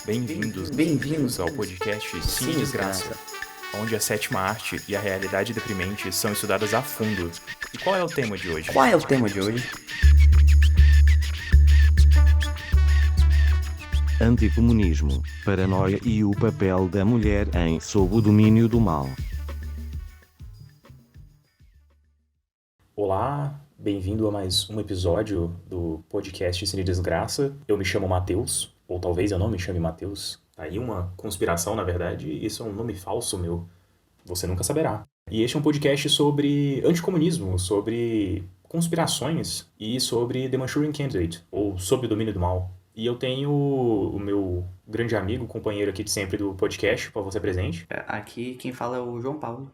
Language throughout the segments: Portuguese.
Bem-vindos ao podcast Cine Desgraça, onde a sétima arte e a realidade deprimente são estudadas a fundo. E qual é o tema de hoje? Anticomunismo, paranoia e o papel da mulher em Sob o Domínio do Mal. Olá, bem-vindo a mais um episódio do podcast Cine Desgraça. Eu me chamo Matheus, ou talvez eu não me chame Matheus. Tá aí uma conspiração, na verdade, isso é um nome falso meu. Você nunca saberá. E este é um podcast sobre anticomunismo, sobre conspirações e sobre The Manchurian Candidate, ou Sob o Domínio do Mal. E eu tenho o meu grande amigo, companheiro aqui de sempre do podcast, para você presente. Aqui quem fala é o João Paulo,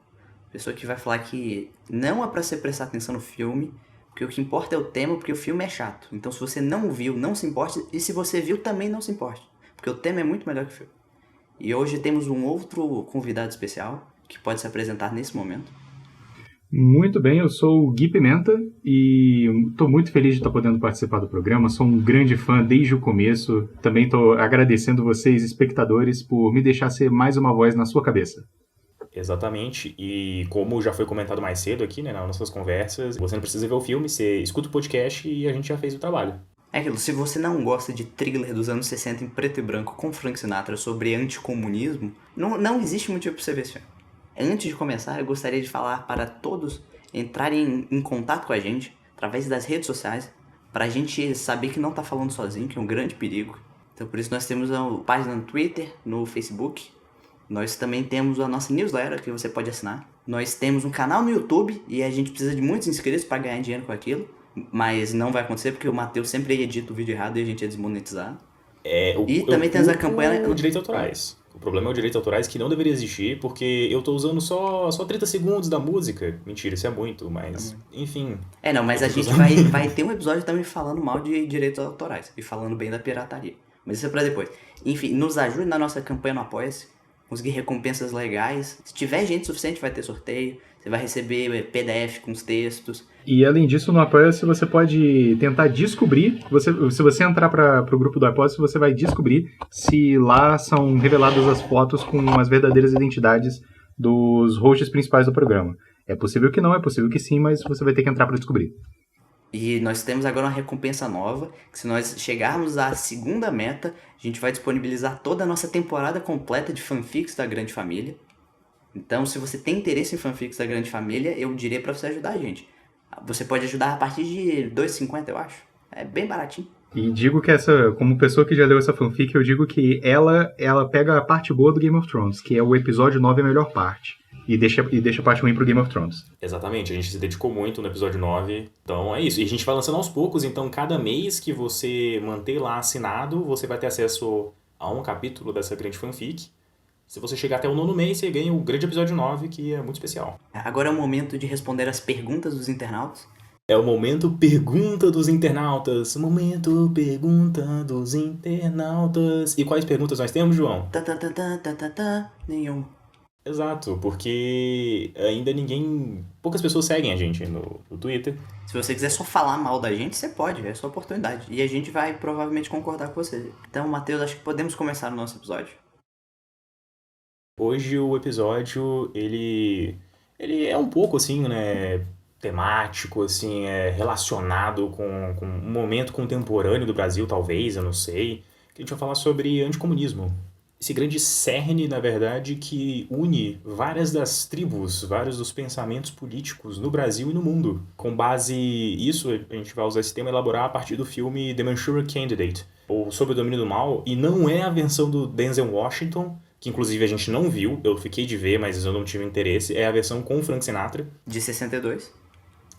pessoa que vai falar que não é pra você prestar atenção no filme, porque o que importa é o tema, porque o filme é chato. Então se você não viu, não se importe, e se você viu, também não se importe, porque o tema é muito melhor que o filme. E hoje temos um outro convidado especial, que pode se apresentar nesse momento. Muito bem, eu sou o Gui Pimenta e estou muito feliz de estar podendo participar do programa. Sou um grande fã desde o começo. Também estou agradecendo vocês, espectadores, por me deixar ser mais uma voz na sua cabeça. Exatamente, e como já foi comentado mais cedo aqui, né, nas nossas conversas, você não precisa ver o filme, você escuta o podcast e a gente já fez o trabalho. É aquilo, se você não gosta de thriller dos anos 60 em preto e branco com Frank Sinatra sobre anticomunismo, não existe motivo para você ver esse filme. Antes de começar, eu gostaria de falar para todos entrarem em contato com a gente através das redes sociais, para a gente saber que não está falando sozinho, que é um grande perigo. Então por isso nós temos a página no Twitter, no Facebook, nós também temos a nossa newsletter que você pode assinar. Nós temos um canal no YouTube e a gente precisa de muitos inscritos para ganhar dinheiro com aquilo, mas não vai acontecer porque o Matheus sempre edita o vídeo errado e a gente é desmonetizado. Também temos a campanha... Os direitos autorais. O problema é o direito autorais que não deveria existir, porque eu tô usando só 30 segundos da música. Mentira, isso é muito, mas enfim. Mas a gente vai ter um episódio também falando mal de direitos autorais e falando bem da pirataria. Mas isso é pra depois. Enfim, nos ajude na nossa campanha no Apoia-se, conseguir recompensas legais. Se tiver gente suficiente, vai ter sorteio. Você vai receber PDF com os textos. E além disso, no Apoia-se você pode tentar descobrir, se você entrar para o grupo do Apoia-se, você vai descobrir se lá são reveladas as fotos com as verdadeiras identidades dos hosts principais do programa. É possível que não, é possível que sim, mas você vai ter que entrar para descobrir. E nós temos agora uma recompensa nova, que se nós chegarmos à segunda meta, a gente vai disponibilizar toda a nossa temporada completa de fanfics da Grande Família. Então, se você tem interesse em fanfics da Grande Família, eu diria pra você ajudar a gente. Você pode ajudar a partir de R$2,50, eu acho. É bem baratinho. E digo que como pessoa que já leu essa fanfic, eu digo que ela pega a parte boa do Game of Thrones, que é o episódio 9 a melhor parte. E deixa a parte ruim pro Game of Thrones. Exatamente, a gente se dedicou muito no episódio 9, então é isso. E a gente vai lançando aos poucos, então cada mês que você manter lá assinado, você vai ter acesso a um capítulo dessa grande fanfic. Se você chegar até o 9º mês, você ganha o grande episódio 9, que é muito especial. Agora é o momento de responder as perguntas dos internautas. É o momento pergunta dos internautas. Momento pergunta dos internautas. E quais perguntas nós temos, João? Nenhum. Exato, porque ainda poucas pessoas seguem a gente no Twitter. Se você quiser só falar mal da gente, você pode, é sua oportunidade. E a gente vai provavelmente concordar com você. Então, Matheus, acho que podemos começar o nosso episódio. Hoje o episódio, ele é um pouco assim, né, temático, assim, relacionado com um momento contemporâneo do Brasil, talvez, eu não sei. Que a gente vai falar sobre anticomunismo. Esse grande cerne, na verdade, que une várias das tribos, vários dos pensamentos políticos no Brasil e no mundo. Com base nisso, a gente vai usar esse tema e elaborar a partir do filme The Manchurian Candidate, ou Sob o Domínio do Mal, e não é a versão do Denzel Washington, que inclusive a gente não viu, eu fiquei de ver, mas eu não tive interesse, é a versão com o Frank Sinatra. De 62.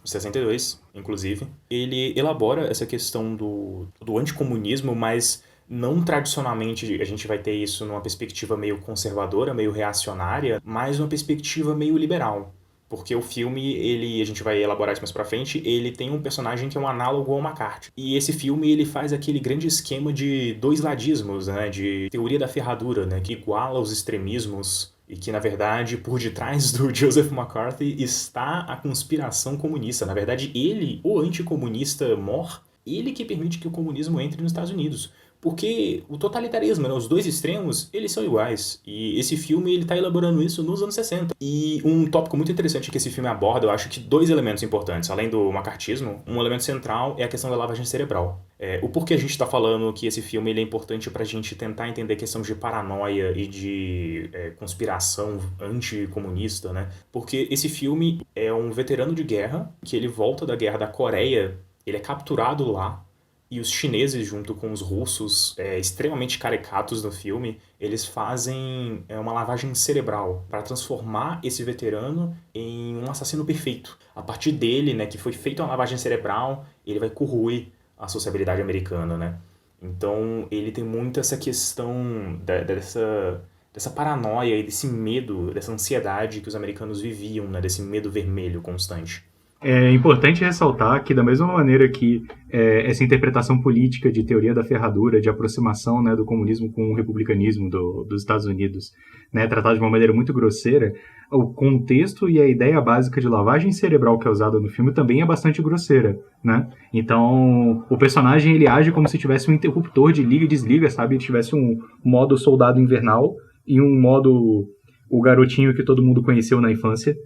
62, inclusive. Ele elabora essa questão do anticomunismo, mas não tradicionalmente a gente vai ter isso numa perspectiva meio conservadora, meio reacionária, mas uma perspectiva meio liberal. Porque o filme, a gente vai elaborar isso mais pra frente, ele tem um personagem que é um análogo ao McCarthy. E esse filme, ele faz aquele grande esquema de dois ladismos, né, de teoria da ferradura, né, que iguala os extremismos e que, na verdade, por detrás do Joseph McCarthy está a conspiração comunista. Na verdade, ele, o anticomunista mor, ele que permite que o comunismo entre nos Estados Unidos. Porque o totalitarismo, né, os dois extremos, eles são iguais. E esse filme, ele tá elaborando isso nos anos 60. E um tópico muito interessante que esse filme aborda, eu acho que dois elementos importantes. Além do macartismo, um elemento central é a questão da lavagem cerebral. O porquê a gente tá falando que esse filme ele é importante pra gente tentar entender questões de paranoia e de conspiração anticomunista, né? Porque esse filme é um veterano de guerra, que ele volta da guerra da Coreia, ele é capturado lá, e os chineses, junto com os russos, extremamente caricatos no filme, eles fazem uma lavagem cerebral para transformar esse veterano em um assassino perfeito. A partir dele, né, que foi feita uma lavagem cerebral, ele vai corroer a sociabilidade americana, né? Então, ele tem muito essa questão dessa paranoia e desse medo, dessa ansiedade que os americanos viviam, né? Desse medo vermelho constante. É importante ressaltar que, da mesma maneira que essa interpretação política de teoria da ferradura, de aproximação, né, do comunismo com o republicanismo dos Estados Unidos, né, tratado de uma maneira muito grosseira, o contexto e a ideia básica de lavagem cerebral que é usada no filme também é bastante grosseira, né? Então, o personagem ele age como se tivesse um interruptor de liga e desliga, sabe? Ele tivesse um modo soldado invernal e um modo o garotinho que todo mundo conheceu na infância,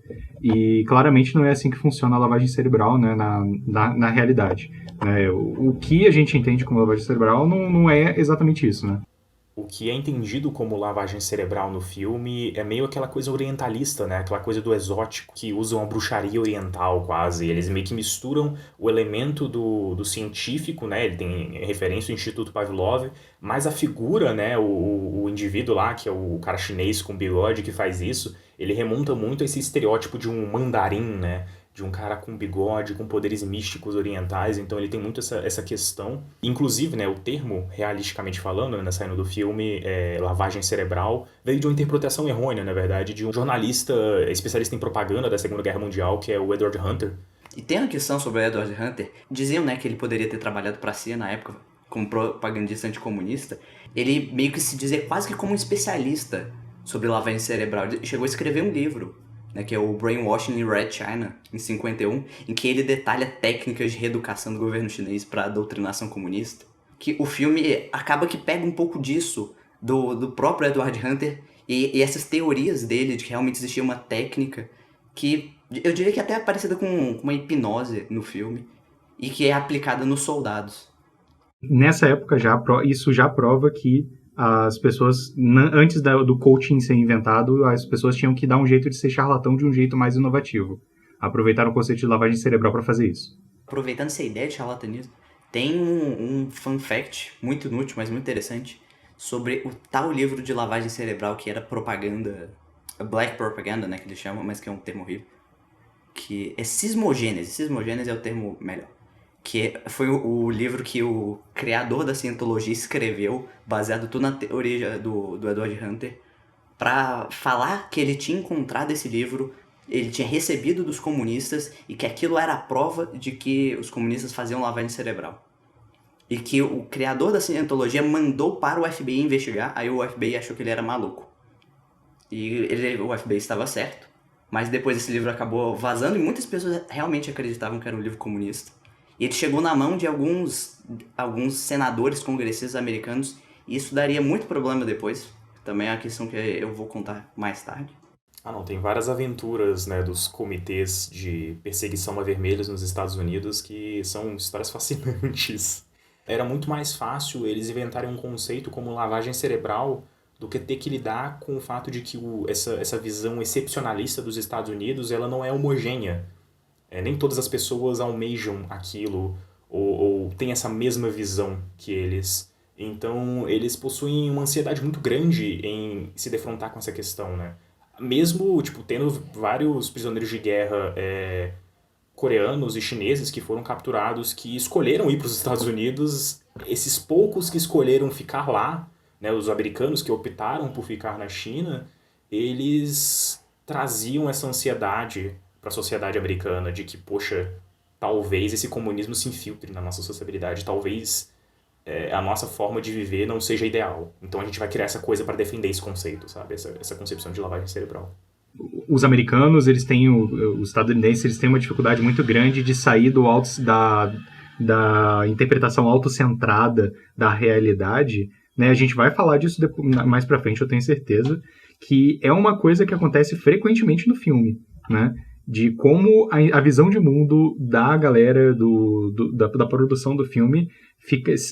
e claramente não é assim que funciona a lavagem cerebral, né, na realidade. Né? O que a gente entende como lavagem cerebral não é exatamente isso, né? O que é entendido como lavagem cerebral no filme é meio aquela coisa orientalista, né? Aquela coisa do exótico, que usam a bruxaria oriental quase. Eles meio que misturam o elemento do científico, né? Ele tem referência ao Instituto Pavlov, mas a figura, né? O indivíduo lá, que é o cara chinês com bigode que faz isso, ele remonta muito a esse estereótipo de um mandarim, né? De um cara com bigode, com poderes místicos orientais, então ele tem muito essa questão. Inclusive, né, o termo, realisticamente falando, né, saindo do filme, lavagem cerebral, veio de uma interpretação errônea, na verdade, de um jornalista especialista em propaganda da Segunda Guerra Mundial, que é o Edward Hunter. E tem uma questão sobre o Edward Hunter. Diziam, né, que ele poderia ter trabalhado para a CIA na época, como propagandista anticomunista. Ele meio que se dizia quase que como um especialista sobre lavagem cerebral. Ele chegou a escrever um livro, né, que é o Brainwashing in Red China, em 51, em que ele detalha técnicas de reeducação do governo chinês para a doutrinação comunista. Que o filme acaba que pega um pouco disso do próprio Edward Hunter e essas teorias dele de que realmente existia uma técnica que eu diria que até é parecida com uma hipnose no filme e que é aplicada nos soldados. Nessa época isso já prova que as pessoas, antes do coaching ser inventado, as pessoas tinham que dar um jeito de ser charlatão de um jeito mais inovativo. Aproveitaram o conceito de lavagem cerebral para fazer isso. Aproveitando essa ideia de charlatanismo, tem um fun fact muito inútil, mas muito interessante, sobre o tal livro de lavagem cerebral que era propaganda, black propaganda, né, que eles chamam, mas que é um termo horrível, que é sismogênese. Sismogênese é o termo melhor. Que foi o livro que o criador da cientologia escreveu, baseado tudo na teoria do Edward Hunter, para falar que ele tinha encontrado esse livro, ele tinha recebido dos comunistas e que aquilo era a prova de que os comunistas faziam lavagem cerebral. E que o criador da cientologia mandou para o FBI investigar, aí o FBI achou que ele era maluco. E o FBI estava certo, mas depois esse livro acabou vazando e muitas pessoas realmente acreditavam que era um livro comunista. E ele chegou na mão de alguns senadores congressistas americanos, e isso daria muito problema depois. Também é uma questão que eu vou contar mais tarde. Não, tem várias aventuras, né, dos comitês de perseguição a vermelhos nos Estados Unidos que são histórias fascinantes. Era muito mais fácil eles inventarem um conceito como lavagem cerebral do que ter que lidar com o fato de que essa visão excepcionalista dos Estados Unidos ela não é homogênea. Nem todas as pessoas almejam aquilo ou têm essa mesma visão que eles. Então, eles possuem uma ansiedade muito grande em se defrontar com essa questão, né? Mesmo, tendo vários prisioneiros de guerra coreanos e chineses que foram capturados, que escolheram ir para os Estados Unidos, esses poucos que escolheram ficar lá, né, os americanos que optaram por ficar na China, eles traziam essa ansiedade para a sociedade americana de que, poxa, talvez esse comunismo se infiltre na nossa sociabilidade, talvez a nossa forma de viver não seja ideal. Então a gente vai criar essa coisa para defender esse conceito, sabe? Essa concepção de lavagem cerebral. Os americanos, os estadunidenses, eles têm uma dificuldade muito grande de sair da interpretação autocentrada da realidade, né? A gente vai falar disso mais pra frente, eu tenho certeza, que é uma coisa que acontece frequentemente no filme, né? De como a visão de mundo da galera da produção do filme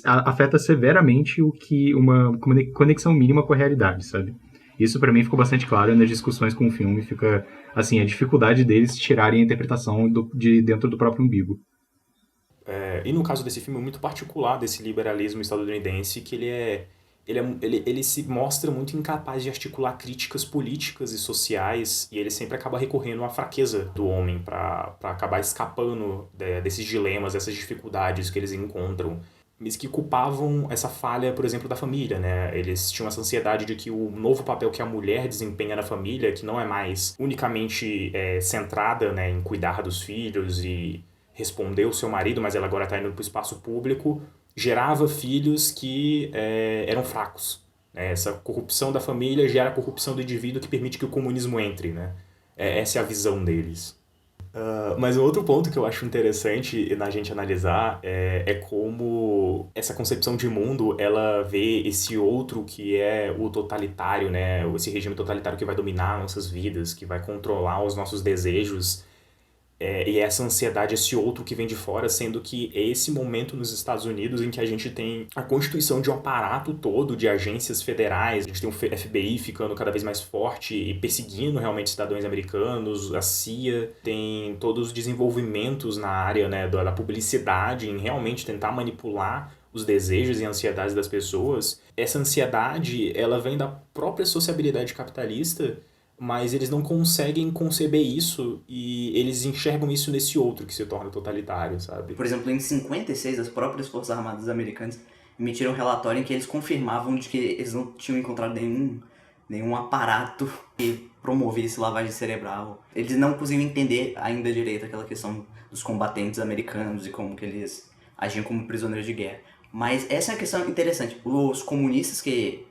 afeta severamente o que uma conexão mínima com a realidade, sabe? Isso pra mim ficou bastante claro nas discussões com o filme, fica assim, a dificuldade deles tirarem a interpretação de dentro do próprio umbigo. E no caso desse filme muito particular desse liberalismo estadunidense, que ele se mostra muito incapaz de articular críticas políticas e sociais, e ele sempre acaba recorrendo à fraqueza do homem para acabar escapando desses dilemas, dessas dificuldades que eles encontram. Mas que culpavam essa falha, por exemplo, da família, né? Eles tinham essa ansiedade de que o novo papel que a mulher desempenha na família, que não é mais unicamente centrada, né, em cuidar dos filhos e responder o seu marido, mas ela agora está indo para o espaço público, gerava filhos que eram fracos. Né? Essa corrupção da família gera a corrupção do indivíduo que permite que o comunismo entre. Né? Essa é a visão deles. Mas um outro ponto que eu acho interessante na gente analisar é como essa concepção de mundo, ela vê esse outro que é o totalitário, né? Esse regime totalitário que vai dominar nossas vidas, que vai controlar os nossos desejos, e essa ansiedade, esse outro que vem de fora, sendo que é esse momento nos Estados Unidos em que a gente tem a constituição de um aparato todo de agências federais, a gente tem o FBI ficando cada vez mais forte e perseguindo realmente cidadãos americanos, a CIA tem todos os desenvolvimentos na área, né, da publicidade, em realmente tentar manipular os desejos e ansiedades das pessoas. Essa ansiedade, ela vem da própria sociabilidade capitalista, mas eles não conseguem conceber isso e eles enxergam isso nesse outro que se torna totalitário, sabe? Por exemplo, em 56, as próprias Forças Armadas Americanas emitiram um relatório em que eles confirmavam de que eles não tinham encontrado nenhum aparato que promovesse lavagem cerebral. Eles não conseguiam entender ainda direito aquela questão dos combatentes americanos e como que eles agiam como prisioneiros de guerra. Mas essa é a questão interessante. Os comunistas e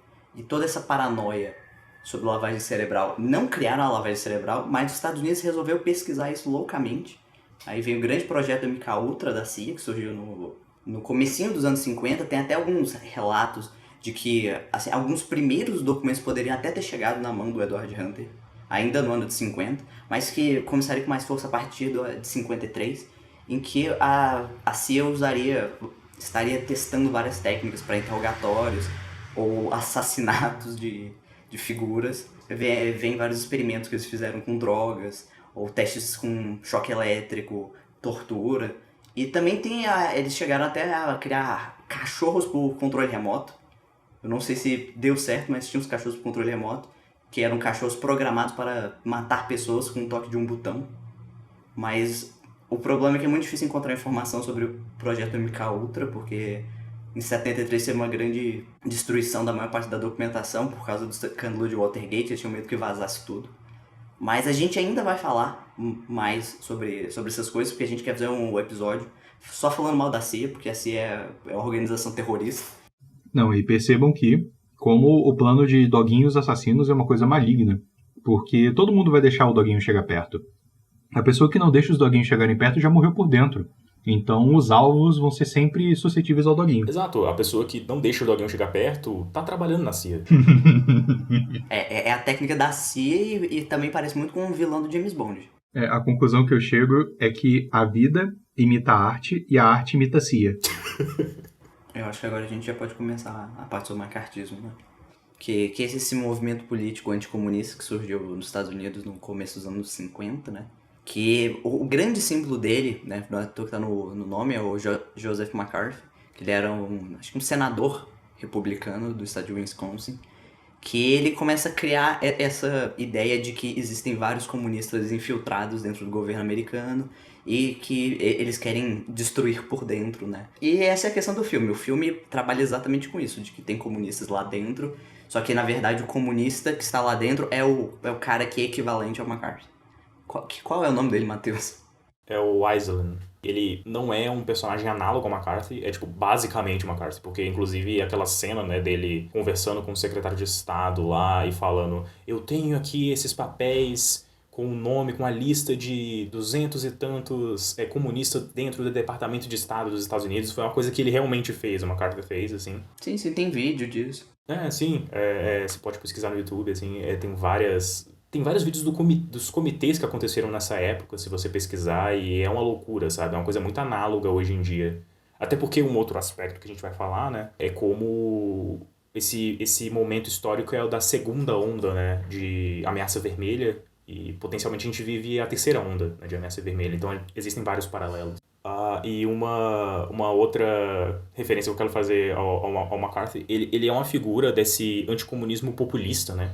toda essa paranoia sobre lavagem cerebral não criaram a lavagem cerebral, mas os Estados Unidos resolveu pesquisar isso loucamente. Aí veio o grande projeto MKUltra da CIA, que surgiu no comecinho dos anos 50, tem até alguns relatos de que assim, alguns primeiros documentos poderiam até ter chegado na mão do Edward Hunter, ainda no ano de 50, mas que começaria com mais força a partir de 53, em que a CIA estaria testando várias técnicas para interrogatórios ou assassinatos de figuras. Vem vários experimentos que eles fizeram com drogas, ou testes com choque elétrico, tortura. E também eles chegaram até a criar cachorros por controle remoto. Eu não sei se deu certo, mas tinha uns cachorros por controle remoto, que eram cachorros programados para matar pessoas com um toque de um botão. Mas o problema é que é muito difícil encontrar informação sobre o projeto MKUltra, porque em 73 teve uma grande destruição da maior parte da documentação por causa do escândalo de Watergate, eles tinham medo que vazasse tudo. Mas a gente ainda vai falar mais sobre essas coisas, porque a gente quer fazer um episódio só falando mal da CIA, porque a CIA é uma organização terrorista. Não, e percebam que, como o plano de doguinhos assassinos é uma coisa maligna, porque todo mundo vai deixar o doguinho chegar perto. A pessoa que não deixa os doguinhos chegarem perto já morreu por dentro. Então os alvos vão ser sempre suscetíveis ao doguinho. Exato, a pessoa que não deixa o doguinho chegar perto tá trabalhando na CIA. É a técnica da CIA e também parece muito com um vilão do James Bond. A conclusão que eu chego é que a vida imita a arte e a arte imita a CIA. Eu acho que agora a gente já pode começar a parte sobre o macartismo, né? Que esse movimento político anticomunista que surgiu nos Estados Unidos no começo dos anos 50, né? Que o grande símbolo dele, né, que tá no nome, é o Joseph McCarthy, que ele era acho que um senador republicano do estado de Wisconsin, que ele começa a criar essa ideia de que existem vários comunistas infiltrados dentro do governo americano e que eles querem destruir por dentro, né? E essa é a questão do filme. O filme trabalha exatamente com isso, de que tem comunistas lá dentro, só que na verdade o comunista que está lá dentro é o cara que é equivalente ao McCarthy. Qual é o nome dele, Matheus? É o Aislinn. Ele não é um personagem análogo ao McCarthy, é tipo basicamente o McCarthy, porque inclusive aquela cena, né, dele conversando com o secretário de Estado lá e falando: eu tenho aqui esses papéis com um nome, com a lista de 200 e tantos comunistas dentro do Departamento de Estado dos Estados Unidos. Foi uma coisa que ele realmente fez, uma carta fez, assim. Sim, tem vídeo disso. Sim, você pode pesquisar no YouTube, assim, tem vários vídeos dos comitês que aconteceram nessa época, se você pesquisar, e é uma loucura, sabe? É uma coisa muito análoga hoje em dia. Até porque um outro aspecto que a gente vai falar, né, é como esse momento histórico é o da segunda onda, né, de ameaça vermelha, e potencialmente a gente vive a terceira onda, né, de ameaça vermelha. Então existem vários paralelos. E uma outra referência que eu quero fazer ao McCarthy, ele é uma figura desse anticomunismo populista, né?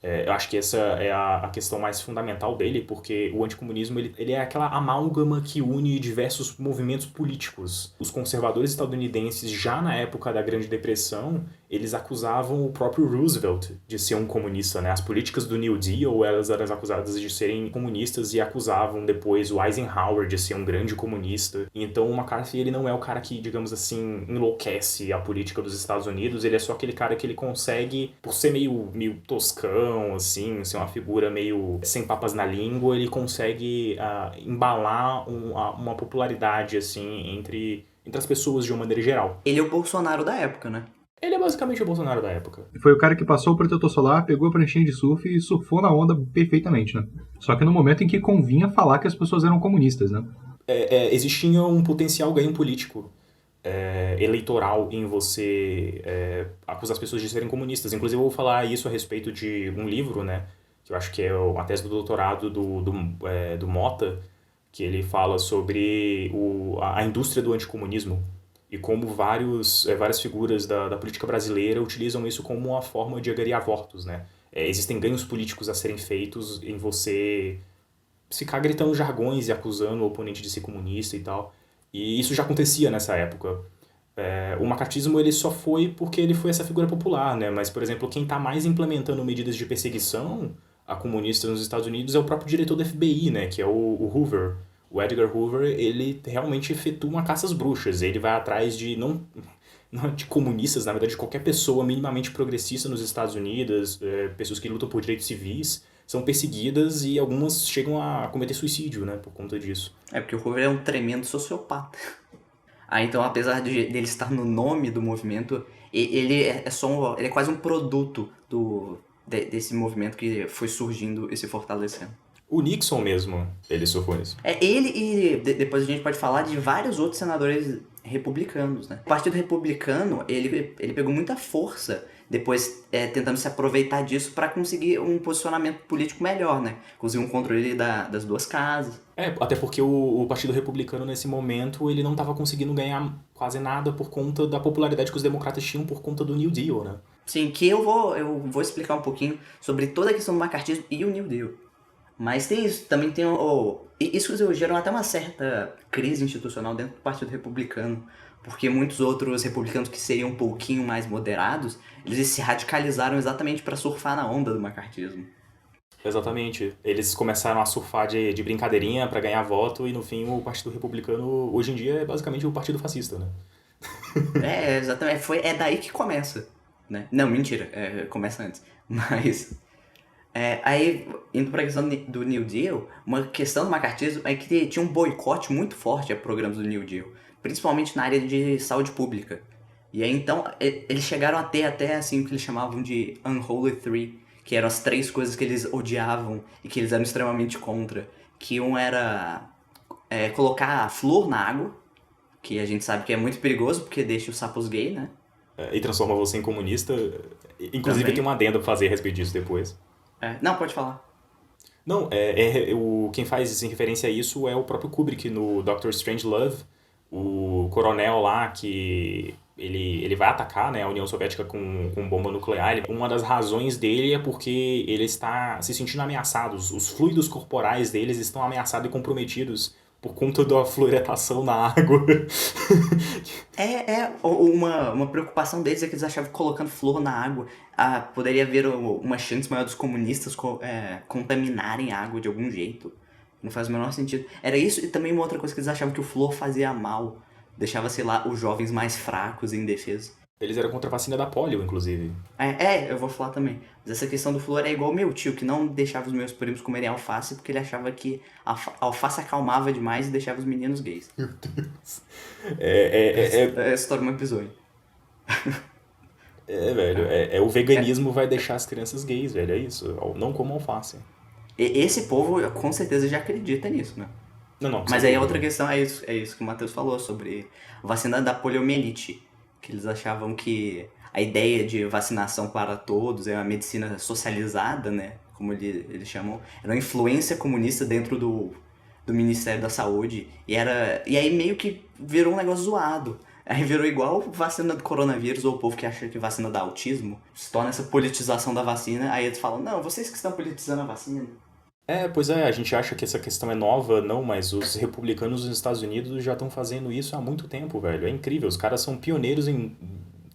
Eu acho que essa é a questão mais fundamental dele, porque o anticomunismo ele é aquela amálgama que une diversos movimentos políticos. Os conservadores estadunidenses, já na época da Grande Depressão, eles acusavam o próprio Roosevelt de ser um comunista, né? As políticas do New Deal, elas eram acusadas de serem comunistas e acusavam depois o Eisenhower de ser um grande comunista. Então o McCarthy, ele não é o cara que, digamos assim, enlouquece a política dos Estados Unidos, ele é só aquele cara que ele consegue, por ser meio toscão, assim, ser uma figura meio sem papas na língua, ele consegue embalar uma popularidade, assim, entre as pessoas de uma maneira geral. Ele é o Bolsonaro da época, né? Ele é basicamente o Bolsonaro da época. Foi o cara que passou o protetor solar, pegou a pranchinha de surf e surfou na onda perfeitamente, né? Só que no momento em que convinha falar que as pessoas eram comunistas, né? Existia um potencial ganho político eleitoral em você acusar as pessoas de serem comunistas. Inclusive eu vou falar isso a respeito de um livro, né? Que eu acho que é a tese do doutorado do Mota, que ele fala sobre a indústria do anticomunismo e como várias figuras da política brasileira utilizam isso como uma forma de angariar votos, né? Existem ganhos políticos a serem feitos em você ficar gritando jargões e acusando o oponente de ser comunista e tal. E isso já acontecia nessa época. O macartismo ele só foi porque ele foi essa figura popular, né? Mas, por exemplo, quem está mais implementando medidas de perseguição a comunistas nos Estados Unidos é o próprio diretor da FBI, né? Que é o Hoover. O Edgar Hoover, ele realmente efetua uma caça às bruxas. Ele vai atrás de, não de comunistas, na verdade, de qualquer pessoa minimamente progressista nos Estados Unidos, pessoas que lutam por direitos civis, são perseguidas e algumas chegam a cometer suicídio, né? Por conta disso. Porque o Hoover é um tremendo sociopata. Então, apesar dele estar no nome do movimento, ele ele é quase um produto desse movimento que foi surgindo e se fortalecendo. O Nixon mesmo, ele surfou nisso. Ele e depois a gente pode falar de vários outros senadores republicanos, né? O Partido Republicano, ele pegou muita força depois tentando se aproveitar disso para conseguir um posicionamento político melhor, né? Conseguir um controle das duas casas. Até porque o Partido Republicano, nesse momento, ele não estava conseguindo ganhar quase nada por conta da popularidade que os democratas tinham por conta do New Deal, né? Sim, que eu vou explicar um pouquinho sobre toda a questão do macartismo e o New Deal. Mas tem isso, também tem isso gerou até uma certa crise institucional dentro do Partido Republicano, porque muitos outros republicanos que seriam um pouquinho mais moderados, eles se radicalizaram exatamente para surfar na onda do macartismo. Exatamente. Eles começaram a surfar de brincadeirinha para ganhar voto e no fim o Partido Republicano hoje em dia é basicamente o partido fascista, né? Exatamente. É daí que começa, né? Não, mentira, começa antes. Mas aí, indo para a questão do New Deal, uma questão do macartismo é que tinha um boicote muito forte a programas do New Deal, principalmente na área de saúde pública. E aí, então, eles chegaram a ter até assim, o que eles chamavam de Unholy Three, que eram as 3 coisas que eles odiavam e que eles eram extremamente contra. Que um era colocar flor na água, que a gente sabe que é muito perigoso porque deixa os sapos gay, né? E transforma você em comunista. Inclusive Também. tem uma adenda pra fazer a respeito disso depois. Não, pode falar. Não, quem faz referência a isso é o próprio Kubrick no Dr. Strangelove, o coronel lá que ele vai atacar, né, a União Soviética com bomba nuclear. Uma das razões dele é porque ele está se sentindo ameaçado, os fluidos corporais deles estão ameaçados e comprometidos por conta da fluoretação na água. Uma preocupação deles é que eles achavam que colocando flor na água poderia haver uma chance maior dos comunistas contaminarem a água de algum jeito. Não faz o menor sentido. Era isso e também uma outra coisa que eles achavam que o flor fazia mal. Deixava, sei lá, os jovens mais fracos e indefesos. Eles eram contra a vacina da polio, inclusive. Eu vou falar também. Mas essa questão do flúor é igual meu tio, que não deixava os meus primos comerem alface porque ele achava que a alface acalmava demais e deixava os meninos gays. Essa história é um episódio. Velho, o veganismo vai deixar as crianças gays, velho, é isso. Não como alface. Esse povo, com certeza, já acredita nisso, né? Não, Mas aí a outra questão é isso que o Matheus falou sobre vacina da poliomielite. Que eles achavam que a ideia de vacinação para todos é uma medicina socializada, né? Como eles chamam. Era uma influência comunista dentro do Ministério da Saúde. E aí meio que virou um negócio zoado. Aí virou igual vacina do coronavírus, ou o povo que acha que vacina dá autismo. Se torna essa politização da vacina. Aí eles falam, não, vocês que estão politizando a vacina. Pois é, a gente acha que essa questão é nova, não, mas os republicanos dos Estados Unidos já estão fazendo isso há muito tempo, velho. É incrível, os caras são pioneiros em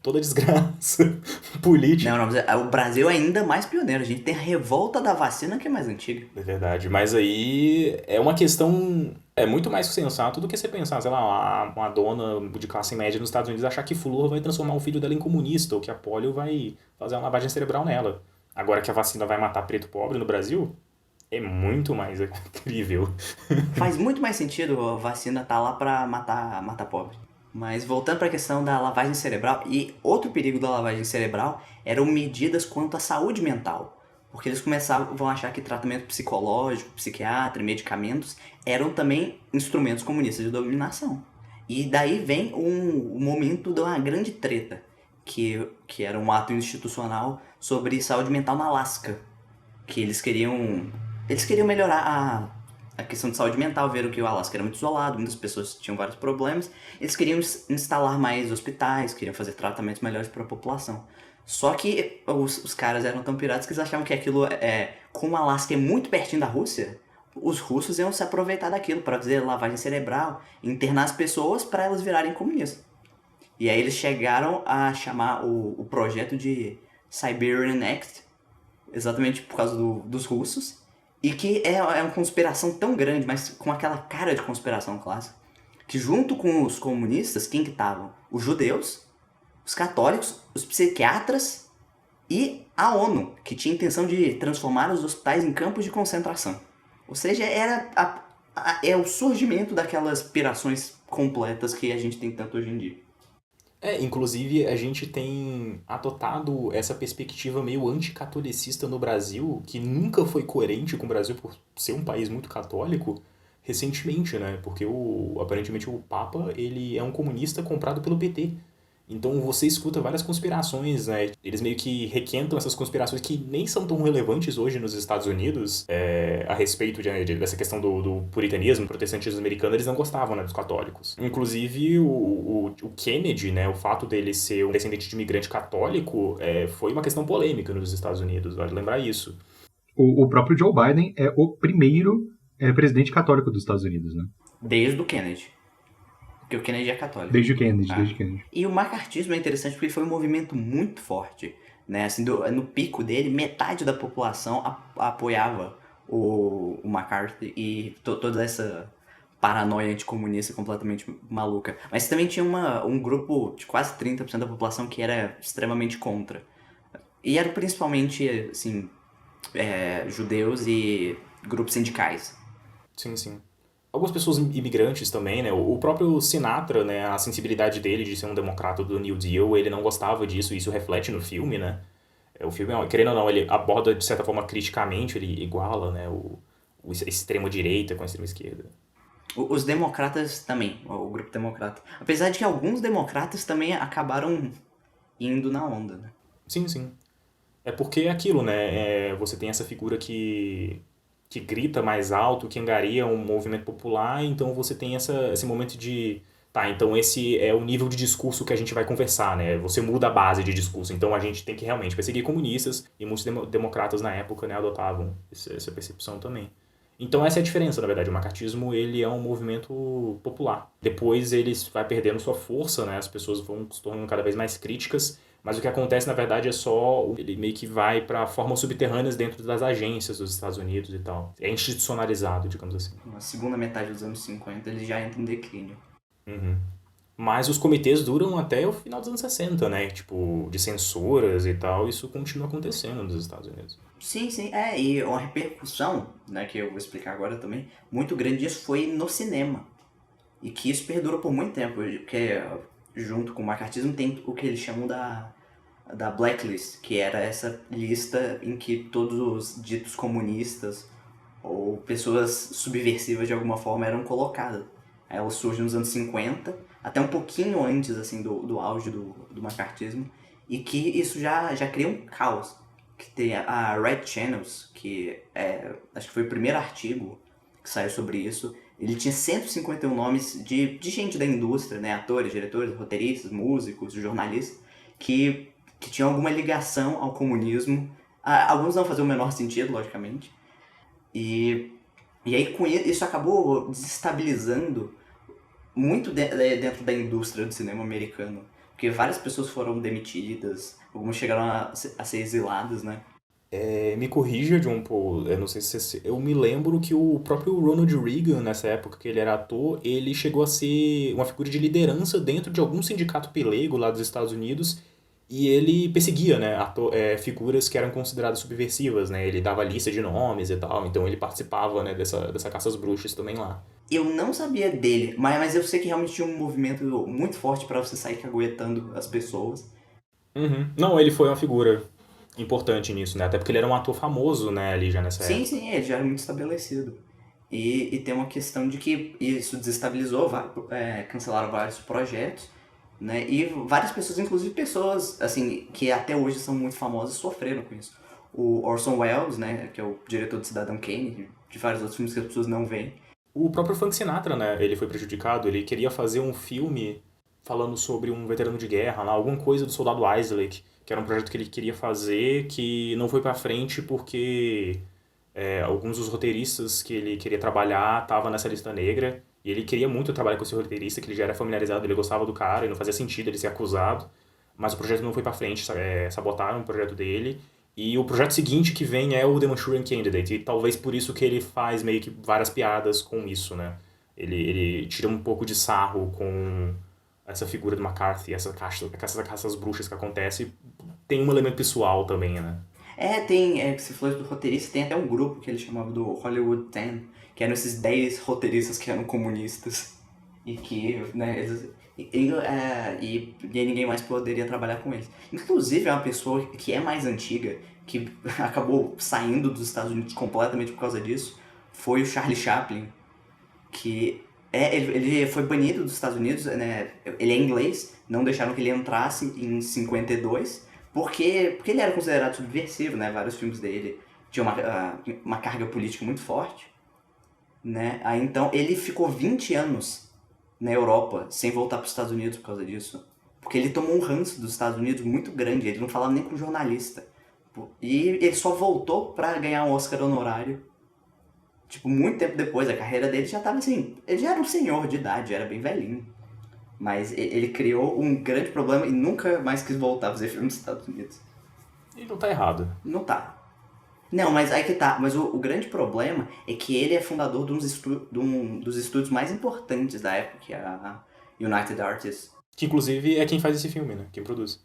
toda desgraça política. Não, mas o Brasil é ainda mais pioneiro. A gente tem a revolta da vacina que é mais antiga. É verdade, mas aí é uma questão, é muito mais sensato do que você pensar, sei lá, uma dona de classe média nos Estados Unidos achar que flúor vai transformar o filho dela em comunista, ou que a polio vai fazer uma lavagem cerebral nela. Agora que a vacina vai matar preto pobre no Brasil, é muito mais incrível. Faz muito mais sentido a vacina tá lá pra matar pobre. Mas voltando para a questão da lavagem cerebral, e outro perigo da lavagem cerebral eram medidas quanto à saúde mental. Porque eles começavam a achar que tratamento psicológico, psiquiatra, medicamentos eram também instrumentos comunistas de dominação. E daí vem um momento de uma grande treta, que era um ato institucional sobre saúde mental na Alasca. Que eles queriam melhorar a questão de saúde mental, viram que o Alasca era muito isolado, muitas pessoas tinham vários problemas. Eles queriam instalar mais hospitais, queriam fazer tratamentos melhores para a população. Só que os caras eram tão piratas que eles achavam que aquilo, como o Alasca é muito pertinho da Rússia, os russos iam se aproveitar daquilo para fazer lavagem cerebral, internar as pessoas para elas virarem comunistas. E aí eles chegaram a chamar o projeto de Siberian Act, exatamente por causa dos russos, e que é uma conspiração tão grande, mas com aquela cara de conspiração clássica, que junto com os comunistas, quem que estavam? Os judeus, os católicos, os psiquiatras e a ONU, que tinha a intenção de transformar os hospitais em campos de concentração. Ou seja, era o surgimento daquelas pirações completas que a gente tem tanto hoje em dia. Inclusive a gente tem adotado essa perspectiva meio anticatolicista no Brasil, que nunca foi coerente com o Brasil por ser um país muito católico, recentemente, né? Porque aparentemente o Papa, ele é um comunista comprado pelo PT. Então você escuta várias conspirações, né? Eles meio que requentam essas conspirações que nem são tão relevantes hoje nos Estados Unidos, a respeito dessa questão do puritanismo, protestantismo americano. Eles não gostavam, né, dos católicos. Inclusive o Kennedy, né, o fato dele ser um descendente de imigrante católico, foi uma questão polêmica nos Estados Unidos, vale lembrar isso. O próprio Joe Biden é o primeiro presidente católico dos Estados Unidos, né? Desde o Kennedy. Porque o Kennedy é católico. Desde o Kennedy. E o macartismo é interessante porque ele foi um movimento muito forte, né? Assim, no pico dele, metade da população apoiava o McCarthy e toda essa paranoia anticomunista completamente maluca. Mas também tinha um grupo de quase 30% da população que era extremamente contra. E eram principalmente, assim, judeus e grupos sindicais. Sim, sim. Algumas pessoas imigrantes também, né? O próprio Sinatra, né? A sensibilidade dele de ser um democrata do New Deal, ele não gostava disso, isso reflete no filme, né? O filme, querendo ou não, ele aborda de certa forma criticamente, ele iguala, né? A extrema-direita com a extrema-esquerda. Os democratas também, o grupo democrata. Apesar de que alguns democratas também acabaram indo na onda, né? Sim, sim. É porque é aquilo, né? Você tem essa figura que grita mais alto, que angaria um movimento popular, então você tem esse momento de... Tá, então esse é o nível de discurso que a gente vai conversar, né? Você muda a base de discurso, então a gente tem que realmente perseguir comunistas, e muitos democratas na época, né, adotavam essa percepção também. Então essa é a diferença, na verdade. O macartismo, ele é um movimento popular. Depois ele vai perdendo sua força, né? As pessoas vão se tornando cada vez mais críticas, mas o que acontece, na verdade, é só... Ele meio que vai para formas subterrâneas dentro das agências dos Estados Unidos e tal. É institucionalizado, digamos assim. Na segunda metade dos anos 50, ele já entra em declínio. Uhum. Mas os comitês duram até o final dos anos 60, né? Tipo, de censuras e tal, isso continua acontecendo nos Estados Unidos. Sim, sim, e uma repercussão, né, que eu vou explicar agora também, muito grande disso foi no cinema. E que isso perdura por muito tempo, porque junto com o macartismo tem o que eles chamam da blacklist, que era essa lista em que todos os ditos comunistas ou pessoas subversivas de alguma forma eram colocadas. Ela surge nos anos 50, até um pouquinho antes assim do auge do macartismo, e que isso já cria um caos. Que tem a Red Channels, que acho que foi o primeiro artigo que saiu sobre isso. Ele tinha 151 nomes de gente da indústria, né? Atores, diretores, roteiristas, músicos, jornalistas, que tinham alguma ligação ao comunismo. Alguns não faziam o menor sentido, logicamente. E aí com isso acabou desestabilizando muito dentro da indústria do cinema americano. Porque várias pessoas foram demitidas, algumas chegaram a ser exiladas, né? Me corrija, John Paul, eu não sei se eu me lembro que o próprio Ronald Reagan, nessa época que ele era ator, ele chegou a ser uma figura de liderança dentro de algum sindicato pelego lá dos Estados Unidos e ele perseguia, né, figuras que eram consideradas subversivas, né, ele dava lista de nomes e tal, então ele participava, né, dessa caça às bruxas também lá. Eu não sabia dele, mas eu sei que realmente tinha um movimento muito forte pra você sair caguetando as pessoas. Uhum. Não, ele foi uma figura importante nisso, né, até porque ele era um ator famoso, né, ali já nessa Sim, época. sim, ele já era muito estabelecido. E tem uma questão de que isso desestabilizou, cancelaram vários projetos, né? E várias pessoas, inclusive pessoas assim que até hoje são muito famosas, sofreram com isso. O Orson Welles, né, que é o diretor de Cidadão Kane, de vários outros filmes que as pessoas não veem. O próprio Frank Sinatra, né, ele foi prejudicado, ele queria fazer um filme falando sobre um veterano de guerra, lá, alguma coisa do soldado Isaac, que era um projeto que ele queria fazer, que não foi pra frente porque alguns dos roteiristas que ele queria trabalhar estavam nessa lista negra, e ele queria muito trabalhar com esse roteirista, que ele já era familiarizado, ele gostava do cara, e não fazia sentido ele ser acusado, mas o projeto não foi pra frente, sabotaram o projeto dele, e o projeto seguinte que vem é o The Manchurian Candidate, e talvez por isso que ele faz meio que várias piadas com isso, né? Ele tira um pouco de sarro com essa figura do McCarthy, essa caça às bruxas que acontece, tem um elemento pessoal também, né? Que você falou do roteirista, tem até um grupo que ele chamava do Hollywood 10, que eram esses 10 roteiristas que eram comunistas. E que, né, e ninguém mais poderia trabalhar com eles. Inclusive, é uma pessoa que é mais antiga, que acabou saindo dos Estados Unidos completamente por causa disso, foi o Charlie Chaplin, que ele foi banido dos Estados Unidos, né? Ele é inglês, não deixaram que ele entrasse em 52, porque ele era considerado subversivo, né? Vários filmes dele tinham uma carga política muito forte, né? Aí então ele ficou 20 anos na Europa sem voltar para os Estados Unidos por causa disso, porque ele tomou um ranço dos Estados Unidos muito grande, ele não falava nem com jornalista. E ele só voltou para ganhar um Oscar honorário. Tipo, muito tempo depois, a carreira dele já tava assim... Ele já era um senhor de idade, já era bem velhinho. Mas ele criou um grande problema e nunca mais quis voltar a fazer filme nos Estados Unidos. E não tá errado. Não tá. Não, mas aí que tá. Mas o grande problema é que ele é fundador de um dos estúdios mais importantes da época, que é a United Artists. Que inclusive é quem faz esse filme, né? Quem produz.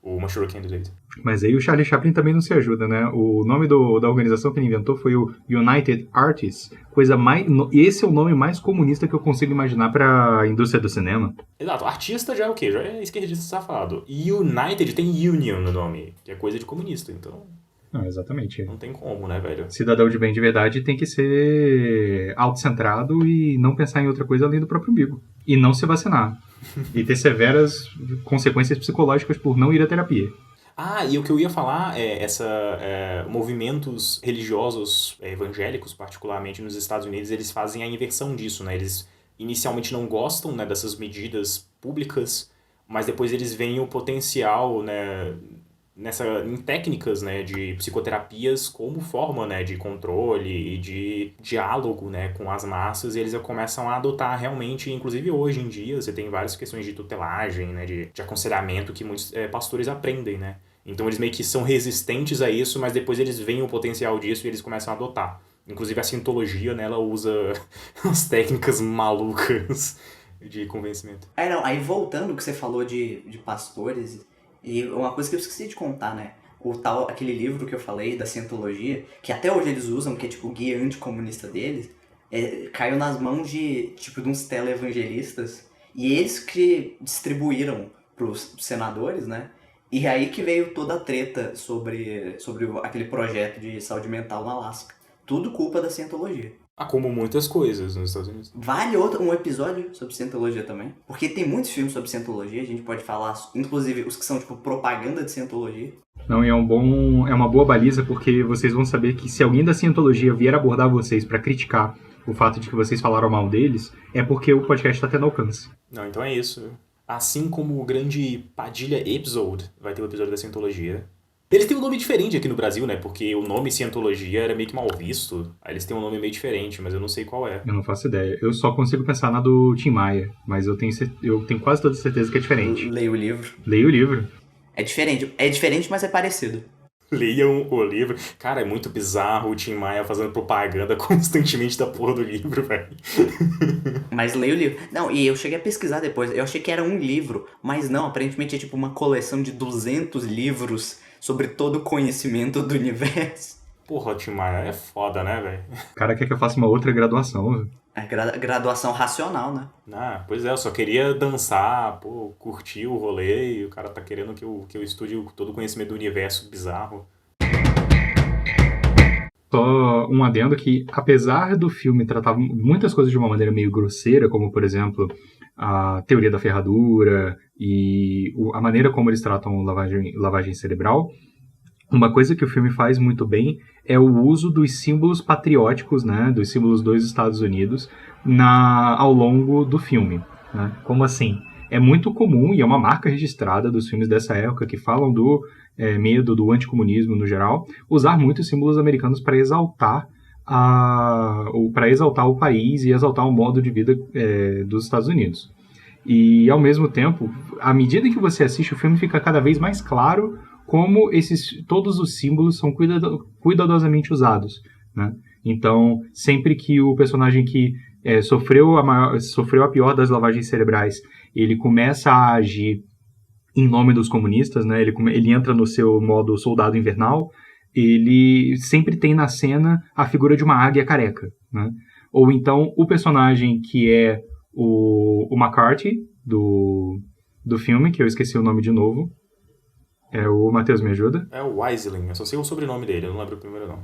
O Manchurian Candidate. Mas aí o Charlie Chaplin também não se ajuda, né? O nome da organização que ele inventou foi o United Artists. Esse é o nome mais comunista que eu consigo imaginar pra indústria do cinema. Exato. Artista já é o quê? Já é esquerdista safado. E United tem Union no nome, que é coisa de comunista, então... Não, exatamente. Não tem como, né, velho? Cidadão de bem de verdade tem que ser autocentrado e não pensar em outra coisa além do próprio umbigo. E não se vacinar. E ter severas consequências psicológicas por não ir à terapia. E o que eu ia falar movimentos religiosos evangélicos, particularmente nos Estados Unidos, eles fazem a inversão disso, né? Eles inicialmente não gostam, né, dessas medidas públicas, mas depois eles veem o potencial, né, em técnicas, né, de psicoterapias como forma, né, de controle e de diálogo, né, com as massas, e eles começam a adotar realmente, inclusive hoje em dia, você tem várias questões de tutelagem, né, de aconselhamento que muitos pastores aprendem, né. Então eles meio que são resistentes a isso, mas depois eles veem o potencial disso e eles começam a adotar. Inclusive a Scientologia, né, ela usa umas técnicas malucas de convencimento. Não, aí voltando o que você falou de pastores, e uma coisa que eu esqueci de contar, né? Aquele livro que eu falei, da Cientologia, que até hoje eles usam, que é tipo o guia anticomunista deles, caiu nas mãos de uns televangelistas, e eles que distribuíram pros senadores, né? E é aí que veio toda a treta sobre aquele projeto de saúde mental no Alasca. Tudo culpa da Cientologia. Como muitas coisas nos Estados Unidos. Vale um episódio sobre Cientologia também. Porque tem muitos filmes sobre Cientologia, a gente pode falar, inclusive os que são tipo propaganda de Cientologia. Não, e é uma boa baliza, porque vocês vão saber que se alguém da Cientologia vier abordar vocês pra criticar o fato de que vocês falaram mal deles, é porque o podcast tá tendo alcance. Não, então é isso. Assim como o grande Padilha Episode vai ter o episódio da Cientologia. Eles têm um nome diferente aqui no Brasil, né? Porque o nome Cientologia era meio que mal visto. Aí eles têm um nome meio diferente, mas eu não sei qual é. Eu não faço ideia. Eu só consigo pensar na do Tim Maia, mas eu tenho quase toda certeza que é diferente. Leia o livro. Leia o livro. É diferente, mas é parecido. Leiam o livro. Cara, é muito bizarro o Tim Maia fazendo propaganda constantemente da porra do livro, velho. Mas leia o livro. Não, e eu cheguei a pesquisar depois. Eu achei que era um livro, mas não. Aparentemente é tipo uma coleção de 200 livros sobre todo o conhecimento do universo. Porra, o Tim Maia é foda, né, velho? O cara quer que eu faça uma outra graduação. É graduação racional, né? Pois é, eu só queria dançar, curtir o rolê, e o cara tá querendo que eu estude todo o conhecimento do universo bizarro. Só um adendo que, apesar do filme tratar muitas coisas de uma maneira meio grosseira, como, por exemplo, a teoria da ferradura e a maneira como eles tratam lavagem cerebral, uma coisa que o filme faz muito bem é o uso dos símbolos patrióticos, né, dos símbolos dos Estados Unidos ao longo do filme. Né? Como assim? É muito comum, e é uma marca registrada dos filmes dessa época, que falam do medo, do anticomunismo no geral, usar muitos símbolos americanos para exaltar o país e exaltar o modo de vida dos Estados Unidos. E, ao mesmo tempo, à medida que você assiste, o filme fica cada vez mais claro como todos os símbolos são cuidadosamente usados. Né? Então, sempre que o personagem que sofreu a pior das lavagens cerebrais, ele começa a agir em nome dos comunistas, né? Ele entra no seu modo soldado invernal, ele sempre tem na cena a figura de uma águia careca. Né? Ou então, o personagem que é o McCarthy, do filme, que eu esqueci o nome de novo. O Matheus, me ajuda? É o Weisling, eu só sei o sobrenome dele, eu não lembro o primeiro nome.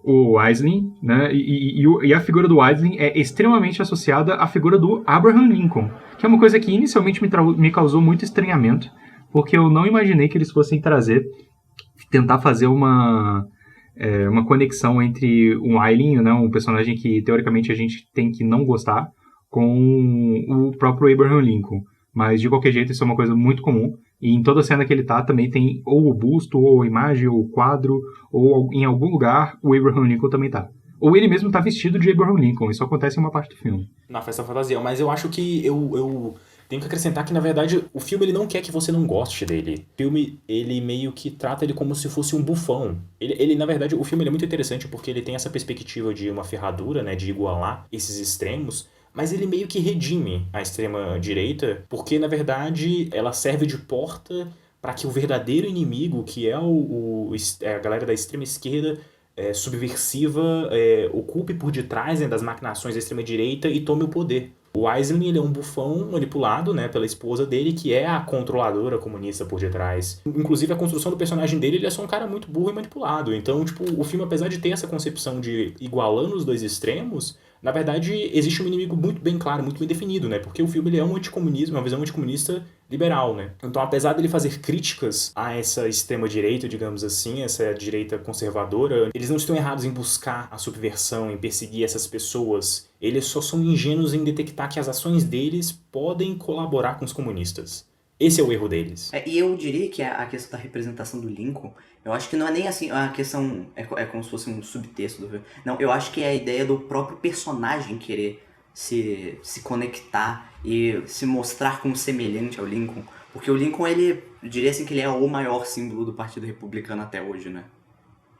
O Weisling, né? E a figura do Weisling é extremamente associada à figura do Abraham Lincoln, que é uma coisa que inicialmente me causou muito estranhamento, porque eu não imaginei que eles fossem tentar fazer uma conexão entre um Aileen, né, um personagem que teoricamente a gente tem que não gostar, com o próprio Abraham Lincoln. Mas de qualquer jeito isso é uma coisa muito comum. E em toda cena que ele tá também tem ou o busto, ou a imagem, ou o quadro, ou em algum lugar o Abraham Lincoln também tá. Ou ele mesmo tá vestido de Abraham Lincoln. Isso acontece em uma parte do filme. Na festa fantasia. Mas eu acho que eu tenho que acrescentar que, na verdade, o filme ele não quer que você não goste dele. O filme, ele meio que trata ele como se fosse um bufão. Ele na verdade, o filme ele é muito interessante porque ele tem essa perspectiva de uma ferradura, né, de igualar esses extremos. Mas ele meio que redime a extrema-direita, porque, na verdade, ela serve de porta para que o verdadeiro inimigo, que é a galera da extrema-esquerda subversiva, ocupe por detrás, né, das maquinações da extrema-direita e tome o poder. O Weisling, ele é um bufão manipulado, né, pela esposa dele, que é a controladora comunista por detrás. Inclusive, a construção do personagem dele, ele é só um cara muito burro e manipulado. Então, tipo, o filme, apesar de ter essa concepção de igualando os dois extremos, na verdade, existe um inimigo muito bem claro, muito bem definido, né? Porque o filme ele é um anticomunismo, uma visão anticomunista liberal, né? Então, apesar dele fazer críticas a essa extrema-direita, digamos assim, essa direita conservadora, eles não estão errados em buscar a subversão, em perseguir essas pessoas. Eles só são ingênuos em detectar que as ações deles podem colaborar com os comunistas. Esse é o erro deles. E eu diria que a questão da representação do Lincoln, eu acho que não é nem assim, a questão é como se fosse um subtexto do filme. Não, eu acho que é a ideia do próprio personagem querer se conectar e se mostrar como semelhante ao Lincoln. Porque o Lincoln, eu diria assim que ele é o maior símbolo do Partido Republicano até hoje, né?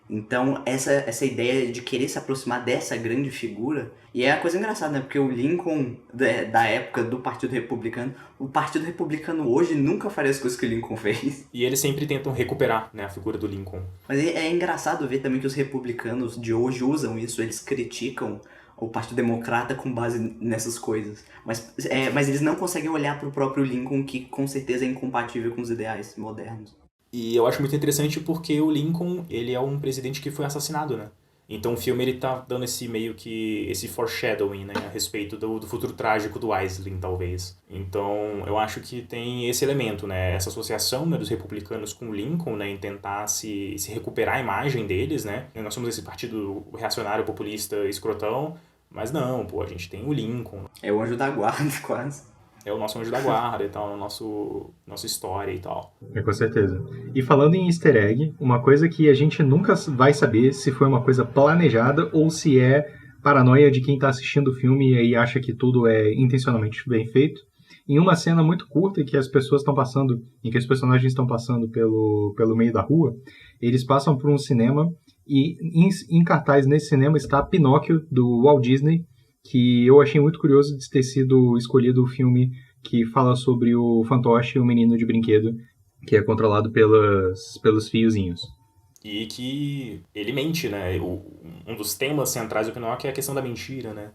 Então, essa ideia de querer se aproximar dessa grande figura, e é a coisa engraçada, né? Porque o Lincoln, da época do Partido Republicano, o Partido Republicano hoje nunca faria as coisas que o Lincoln fez. E eles sempre tentam recuperar, né, a figura do Lincoln. Mas é engraçado ver também que os republicanos de hoje usam isso, eles criticam o Partido Democrata com base nessas coisas. Mas eles não conseguem olhar para o próprio Lincoln, que com certeza é incompatível com os ideais modernos. E eu acho muito interessante porque o Lincoln, ele é um presidente que foi assassinado, né? Então o filme ele tá dando esse meio que esse foreshadowing, né, a respeito do futuro trágico do Aisling, talvez. Então eu acho que tem esse elemento, né, essa associação, né, dos republicanos com o Lincoln, né, em tentar se recuperar a imagem deles, né. Nós somos esse partido reacionário, populista, escrotão, mas não, pô, a gente tem o Lincoln. É o anjo da guarda, quase. É o nosso anjo da guarda e tal, nossa história e tal. Com certeza. E falando em easter egg, uma coisa que a gente nunca vai saber se foi uma coisa planejada ou se é paranoia de quem está assistindo o filme e acha que tudo é intencionalmente bem feito. Em uma cena muito curta em que as pessoas estão passando, em que os personagens estão passando pelo meio da rua, eles passam por um cinema e em cartaz nesse cinema está Pinóquio, do Walt Disney, que eu achei muito curioso de ter sido escolhido o filme que fala sobre o fantoche e o menino de brinquedo, que é controlado pelos fiozinhos. E que ele mente, né? Um dos temas centrais do Pinóquio é a questão da mentira, né?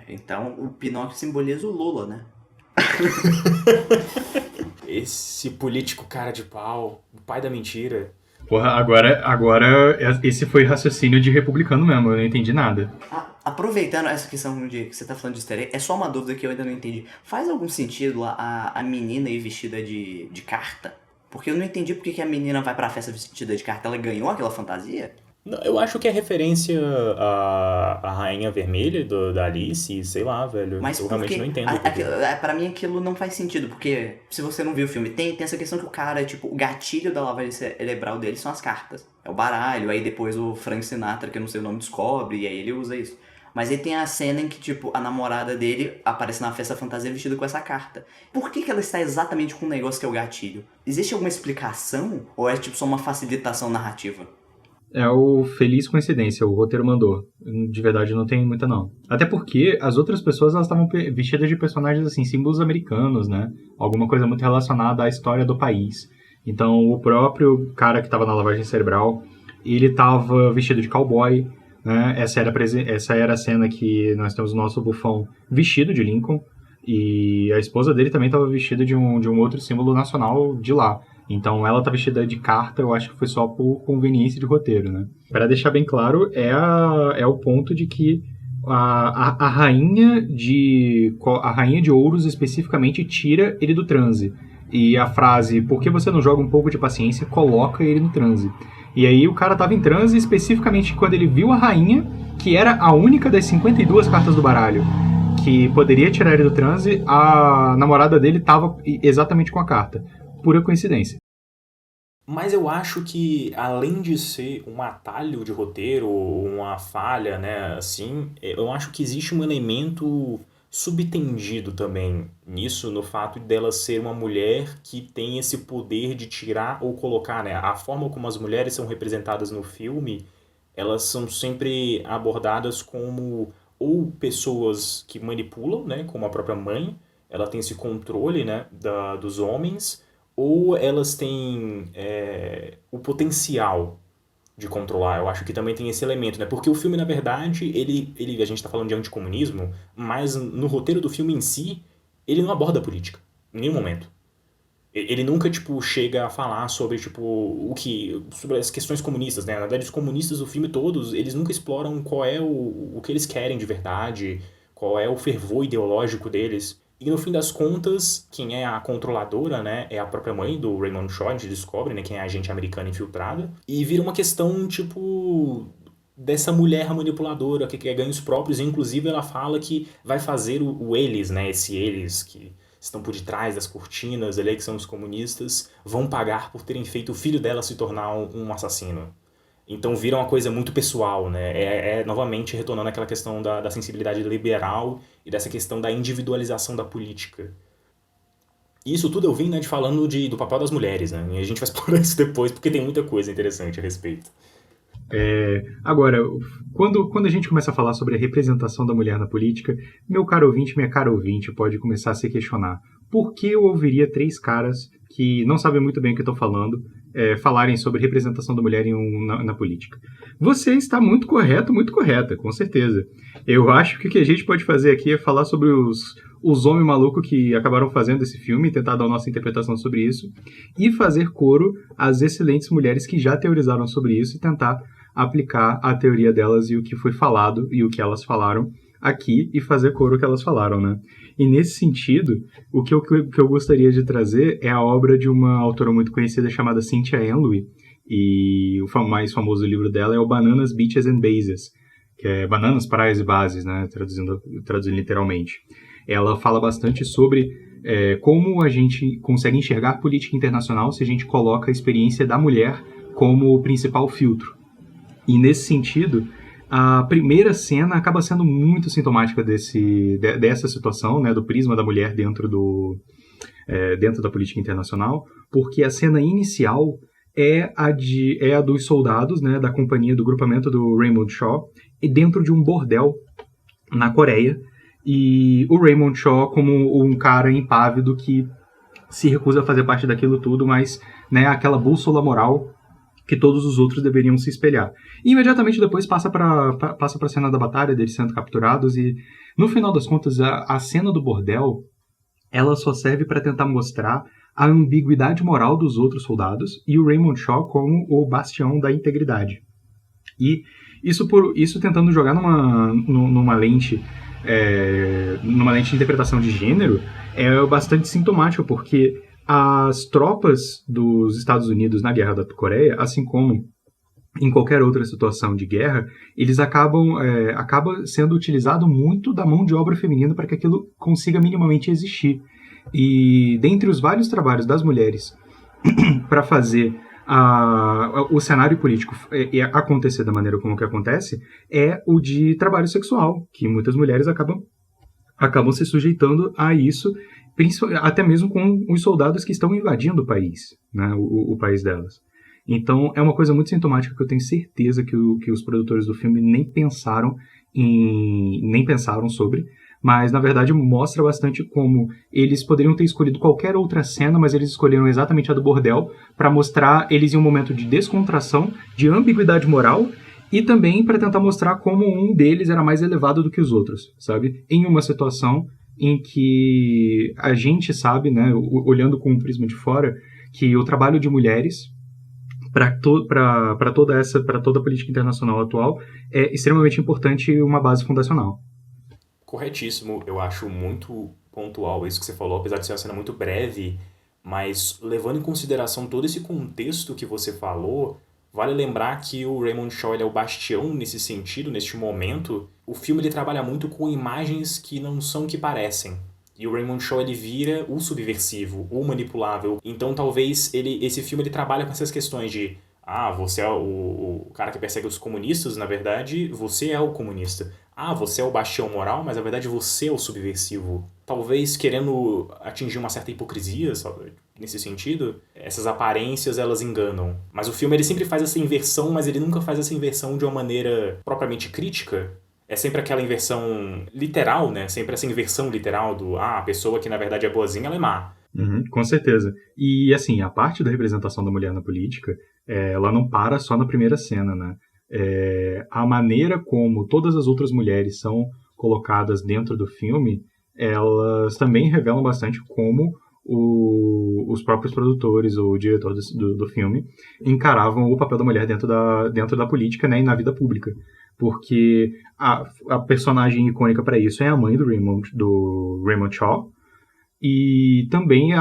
Então o Pinóquio simboliza o Lula, né? Esse político cara de pau, o pai da mentira. Porra, agora esse foi raciocínio de republicano mesmo, eu não entendi nada. Aproveitando essa questão de que você tá falando de easter egg, é só uma dúvida que eu ainda não entendi. Faz algum sentido a menina ir vestida de carta? Porque eu não entendi porque que a menina vai pra festa vestida de carta. Ela ganhou aquela fantasia? Não, eu acho que é referência à Rainha Vermelha da Alice, sei lá, velho. Mas eu realmente não entendo. Pra mim aquilo não faz sentido, porque se você não viu o filme, tem essa questão que o cara, tipo, o gatilho da lavagem cerebral dele são as cartas. É o baralho, aí depois o Frank Sinatra, que eu não sei o nome, descobre, e aí ele usa isso. Mas aí tem a cena em que, tipo, a namorada dele aparece na festa fantasia vestida com essa carta. Por que ela está exatamente com o negócio que é o gatilho? Existe alguma explicação? Ou é, tipo, só uma facilitação narrativa? É o feliz coincidência, o roteiro mandou. De verdade não tem muita não. Até porque as outras pessoas elas estavam vestidas de personagens assim, símbolos americanos, né? Alguma coisa muito relacionada à história do país. Então o próprio cara que estava na lavagem cerebral, ele estava vestido de cowboy, né? Essa era a cena que nós temos o nosso bufão vestido de Lincoln. E a esposa dele também estava vestida de um outro símbolo nacional de lá. Então ela tá vestida de carta, eu acho que foi só por conveniência de roteiro, né? Para deixar bem claro, é o ponto de que a rainha de ouros especificamente tira ele do transe. E a frase, por que você não joga um pouco de paciência, coloca ele no transe. E aí o cara tava em transe especificamente quando ele viu a rainha, que era a única das 52 cartas do baralho que poderia tirar ele do transe, a namorada dele tava exatamente com a carta. Pura coincidência. Mas eu acho que, além de ser um atalho de roteiro, uma falha, né, assim, eu acho que existe um elemento subtendido também nisso, no fato dela ser uma mulher que tem esse poder de tirar ou colocar, né, a forma como as mulheres são representadas no filme, elas são sempre abordadas como ou pessoas que manipulam, né, como a própria mãe, ela tem esse controle, né, dos homens, ou elas têm o potencial de controlar. Eu acho que também tem esse elemento, né? Porque o filme, na verdade, a gente está falando de anticomunismo, mas no roteiro do filme em si, ele não aborda a política, em nenhum momento. Ele nunca, tipo, chega a falar sobre, tipo, sobre as questões comunistas, né? Na verdade, os comunistas do filme todos, eles nunca exploram qual é o que eles querem de verdade, qual é o fervor ideológico deles. E no fim das contas, quem é a controladora, né, é a própria mãe do Raymond Shaw, a gente descobre, né, quem é a agente americana infiltrada. E vira uma questão, tipo, dessa mulher manipuladora que quer ganhos próprios. E, inclusive, ela fala que vai fazer o eles, né, esse eles que estão por detrás das cortinas, ali, que são os comunistas, vão pagar por terem feito o filho dela se tornar um assassino. Então vira uma coisa muito pessoal, né? Novamente retornando àquela questão da sensibilidade liberal e dessa questão da individualização da política. Isso tudo eu vim, né, falando do papel das mulheres, né? E a gente vai explorar isso depois, porque tem muita coisa interessante a respeito. Agora, quando a gente começa a falar sobre a representação da mulher na política, meu caro ouvinte, minha cara ouvinte, pode começar a se questionar. Por que eu ouviria 3 caras que não sabem muito bem o que estão falando, falarem sobre representação da mulher na política? Você está muito correto, muito correta, com certeza. Eu acho que o que a gente pode fazer aqui é falar sobre os homens malucos que acabaram fazendo esse filme, tentar dar a nossa interpretação sobre isso, e fazer coro às excelentes mulheres que já teorizaram sobre isso e tentar aplicar a teoria delas e o que foi falado e o que elas falaram aqui e fazer coro ao que elas falaram, né? E nesse sentido, o que eu gostaria de trazer é a obra de uma autora muito conhecida chamada Cynthia Enloe, e o mais famoso livro dela é o Bananas, Beaches and Bases, que é Bananas, Praias e Bases, né? Traduzindo literalmente. Ela fala bastante sobre como a gente consegue enxergar política internacional se a gente coloca a experiência da mulher como o principal filtro. E nesse sentido, a primeira cena acaba sendo muito sintomática dessa situação, né, do prisma da mulher dentro da política internacional, porque a cena inicial é a dos soldados, né, da companhia do grupamento do Raymond Shaw, e dentro de um bordel na Coreia, e o Raymond Shaw como um cara impávido que se recusa a fazer parte daquilo tudo, mas, né, aquela bússola moral que todos os outros deveriam se espelhar. E imediatamente depois passa para a cena da batalha, deles sendo capturados, e no final das contas a cena do bordel ela só serve para tentar mostrar a ambiguidade moral dos outros soldados e o Raymond Shaw como o bastião da integridade. E isso tentando jogar numa lente de interpretação de gênero é bastante sintomático, porque as tropas dos Estados Unidos na Guerra da Coreia, assim como em qualquer outra situação de guerra, eles acaba sendo utilizado muito da mão de obra feminina para que aquilo consiga minimamente existir. E dentre os vários trabalhos das mulheres para fazer o cenário político acontecer da maneira como que acontece, é o de trabalho sexual, que muitas mulheres acabam se sujeitando a isso, até mesmo com os soldados que estão invadindo o país, né, o país delas. Então, é uma coisa muito sintomática que eu tenho certeza que os produtores do filme nem pensaram sobre, mas, na verdade, mostra bastante como eles poderiam ter escolhido qualquer outra cena, mas eles escolheram exatamente a do bordel para mostrar eles em um momento de descontração, de ambiguidade moral, e também para tentar mostrar como um deles era mais elevado do que os outros, sabe? Em uma situação em que a gente sabe, né, olhando com o prisma de fora, que o trabalho de mulheres para toda a política internacional atual é extremamente importante e uma base fundacional. Corretíssimo, eu acho muito pontual isso que você falou, apesar de ser uma cena muito breve, mas levando em consideração todo esse contexto que você falou, vale lembrar que o Raymond Shaw ele é o bastião nesse sentido, neste momento. O filme ele trabalha muito com imagens que não são o que parecem. E o Raymond Shaw ele vira o subversivo, o manipulável. Então talvez esse filme ele trabalha com essas questões de você é o cara que persegue os comunistas, na verdade você é o comunista. Você é o bastião moral, mas na verdade você é o subversivo. Talvez querendo atingir uma certa hipocrisia, sabe? Nesse sentido, essas aparências elas enganam. Mas o filme ele sempre faz essa inversão, mas ele nunca faz essa inversão de uma maneira propriamente crítica. É sempre aquela inversão literal, né? Sempre essa inversão literal a pessoa que na verdade é boazinha, ela é má. Com certeza. E assim, a parte da representação da mulher na política, ela não para só na primeira cena, né? A maneira como todas as outras mulheres são colocadas dentro do filme, elas também revelam bastante como os próprios produtores, o diretor do filme, encaravam o papel da mulher dentro da política, né, e na vida pública. Porque a personagem icônica para isso é a mãe do Raymond Shaw, e também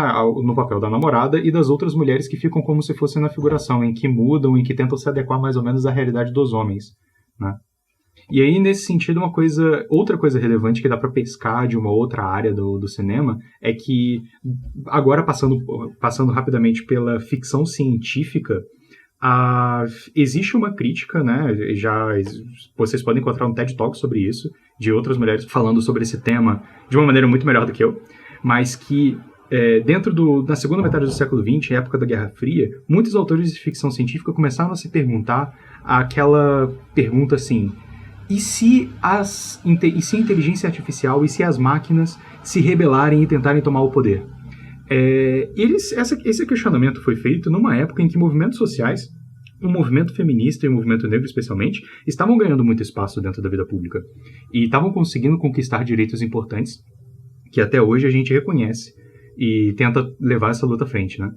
no papel da namorada e das outras mulheres que ficam como se fossem na figuração, em que mudam, em que tentam se adequar mais ou menos à realidade dos homens, né? E aí, nesse sentido, outra coisa relevante que dá para pescar de uma outra área do cinema é que, agora passando rapidamente pela ficção científica, existe uma crítica, né? Vocês podem encontrar um TED Talk sobre isso, de outras mulheres falando sobre esse tema de uma maneira muito melhor do que eu, mas que Na segunda metade do século XX, época da Guerra Fria, muitos autores de ficção científica começaram a se perguntar aquela pergunta assim: e se a inteligência artificial, e se as máquinas se rebelarem e tentarem tomar o poder? Esse questionamento foi feito numa época em que movimentos sociais, o movimento feminista e o movimento negro especialmente, estavam ganhando muito espaço dentro da vida pública e estavam conseguindo conquistar direitos importantes que até hoje a gente reconhece e tenta levar essa luta à frente, né?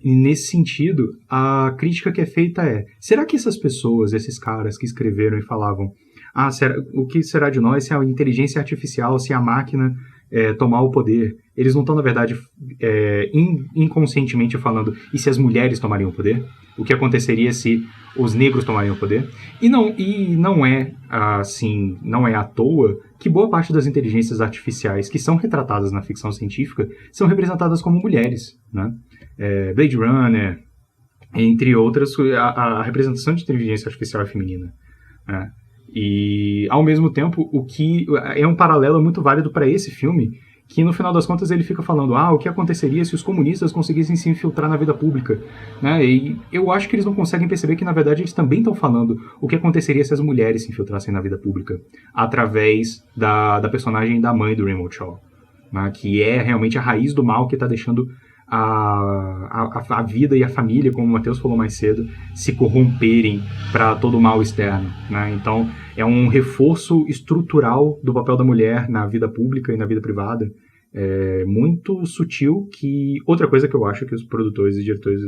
E nesse sentido, a crítica que é feita será que essas pessoas, esses caras que escreveram e falavam o que será de nós se a inteligência artificial, se a máquina tomar o poder, eles não estão, na verdade, inconscientemente falando, e se as mulheres tomariam o poder? O que aconteceria se os negros tomariam o poder? E não é assim, não é à toa que boa parte das inteligências artificiais que são retratadas na ficção científica são representadas como mulheres, né? Blade Runner, entre outras, a representação de inteligência artificial é feminina, né? E, ao mesmo tempo, o que é um paralelo muito válido para esse filme, que no final das contas ele fica falando o que aconteceria se os comunistas conseguissem se infiltrar na vida pública, né? E eu acho que eles não conseguem perceber que, na verdade, eles também estão falando o que aconteceria se as mulheres se infiltrassem na vida pública, através da personagem da mãe do Raymond Shaw, né? Que é realmente a raiz do mal que está deixando a vida e a família, como o Matheus falou mais cedo, se corromperem para todo o mal externo, né? Então é um reforço estrutural do papel da mulher na vida pública e na vida privada, muito sutil, que outra coisa que eu acho que os produtores e diretores,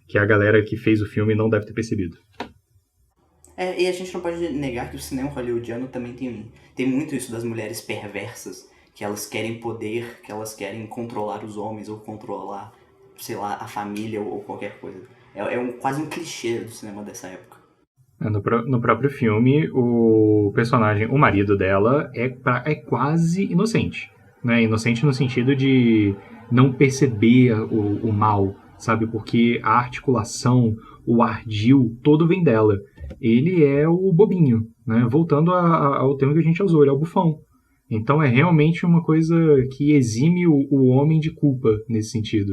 que a galera que fez o filme não deve ter percebido. E a gente não pode negar que o cinema hollywoodiano também tem muito isso das mulheres perversas, que elas querem poder, que elas querem controlar os homens ou controlar, sei lá, a família ou qualquer coisa. Quase um clichê do cinema dessa época. No próprio filme, o personagem, o marido dela, é quase inocente, né? Inocente no sentido de não perceber o mal, sabe? Porque a articulação, o ardil, todo vem dela. Ele é o bobinho, né? Voltando ao tema que a já usou, ele é o bufão. Então é realmente uma coisa que exime o homem de culpa nesse sentido.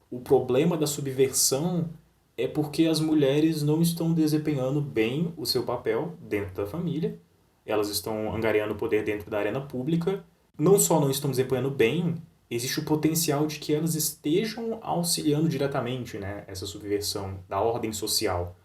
O problema da subversão é porque as mulheres não estão desempenhando bem o seu papel dentro da família. Elas estão angariando poder dentro da arena pública. Não só não estão desempenhando bem, existe o potencial de que elas estejam auxiliando diretamente, né, essa subversão da ordem social.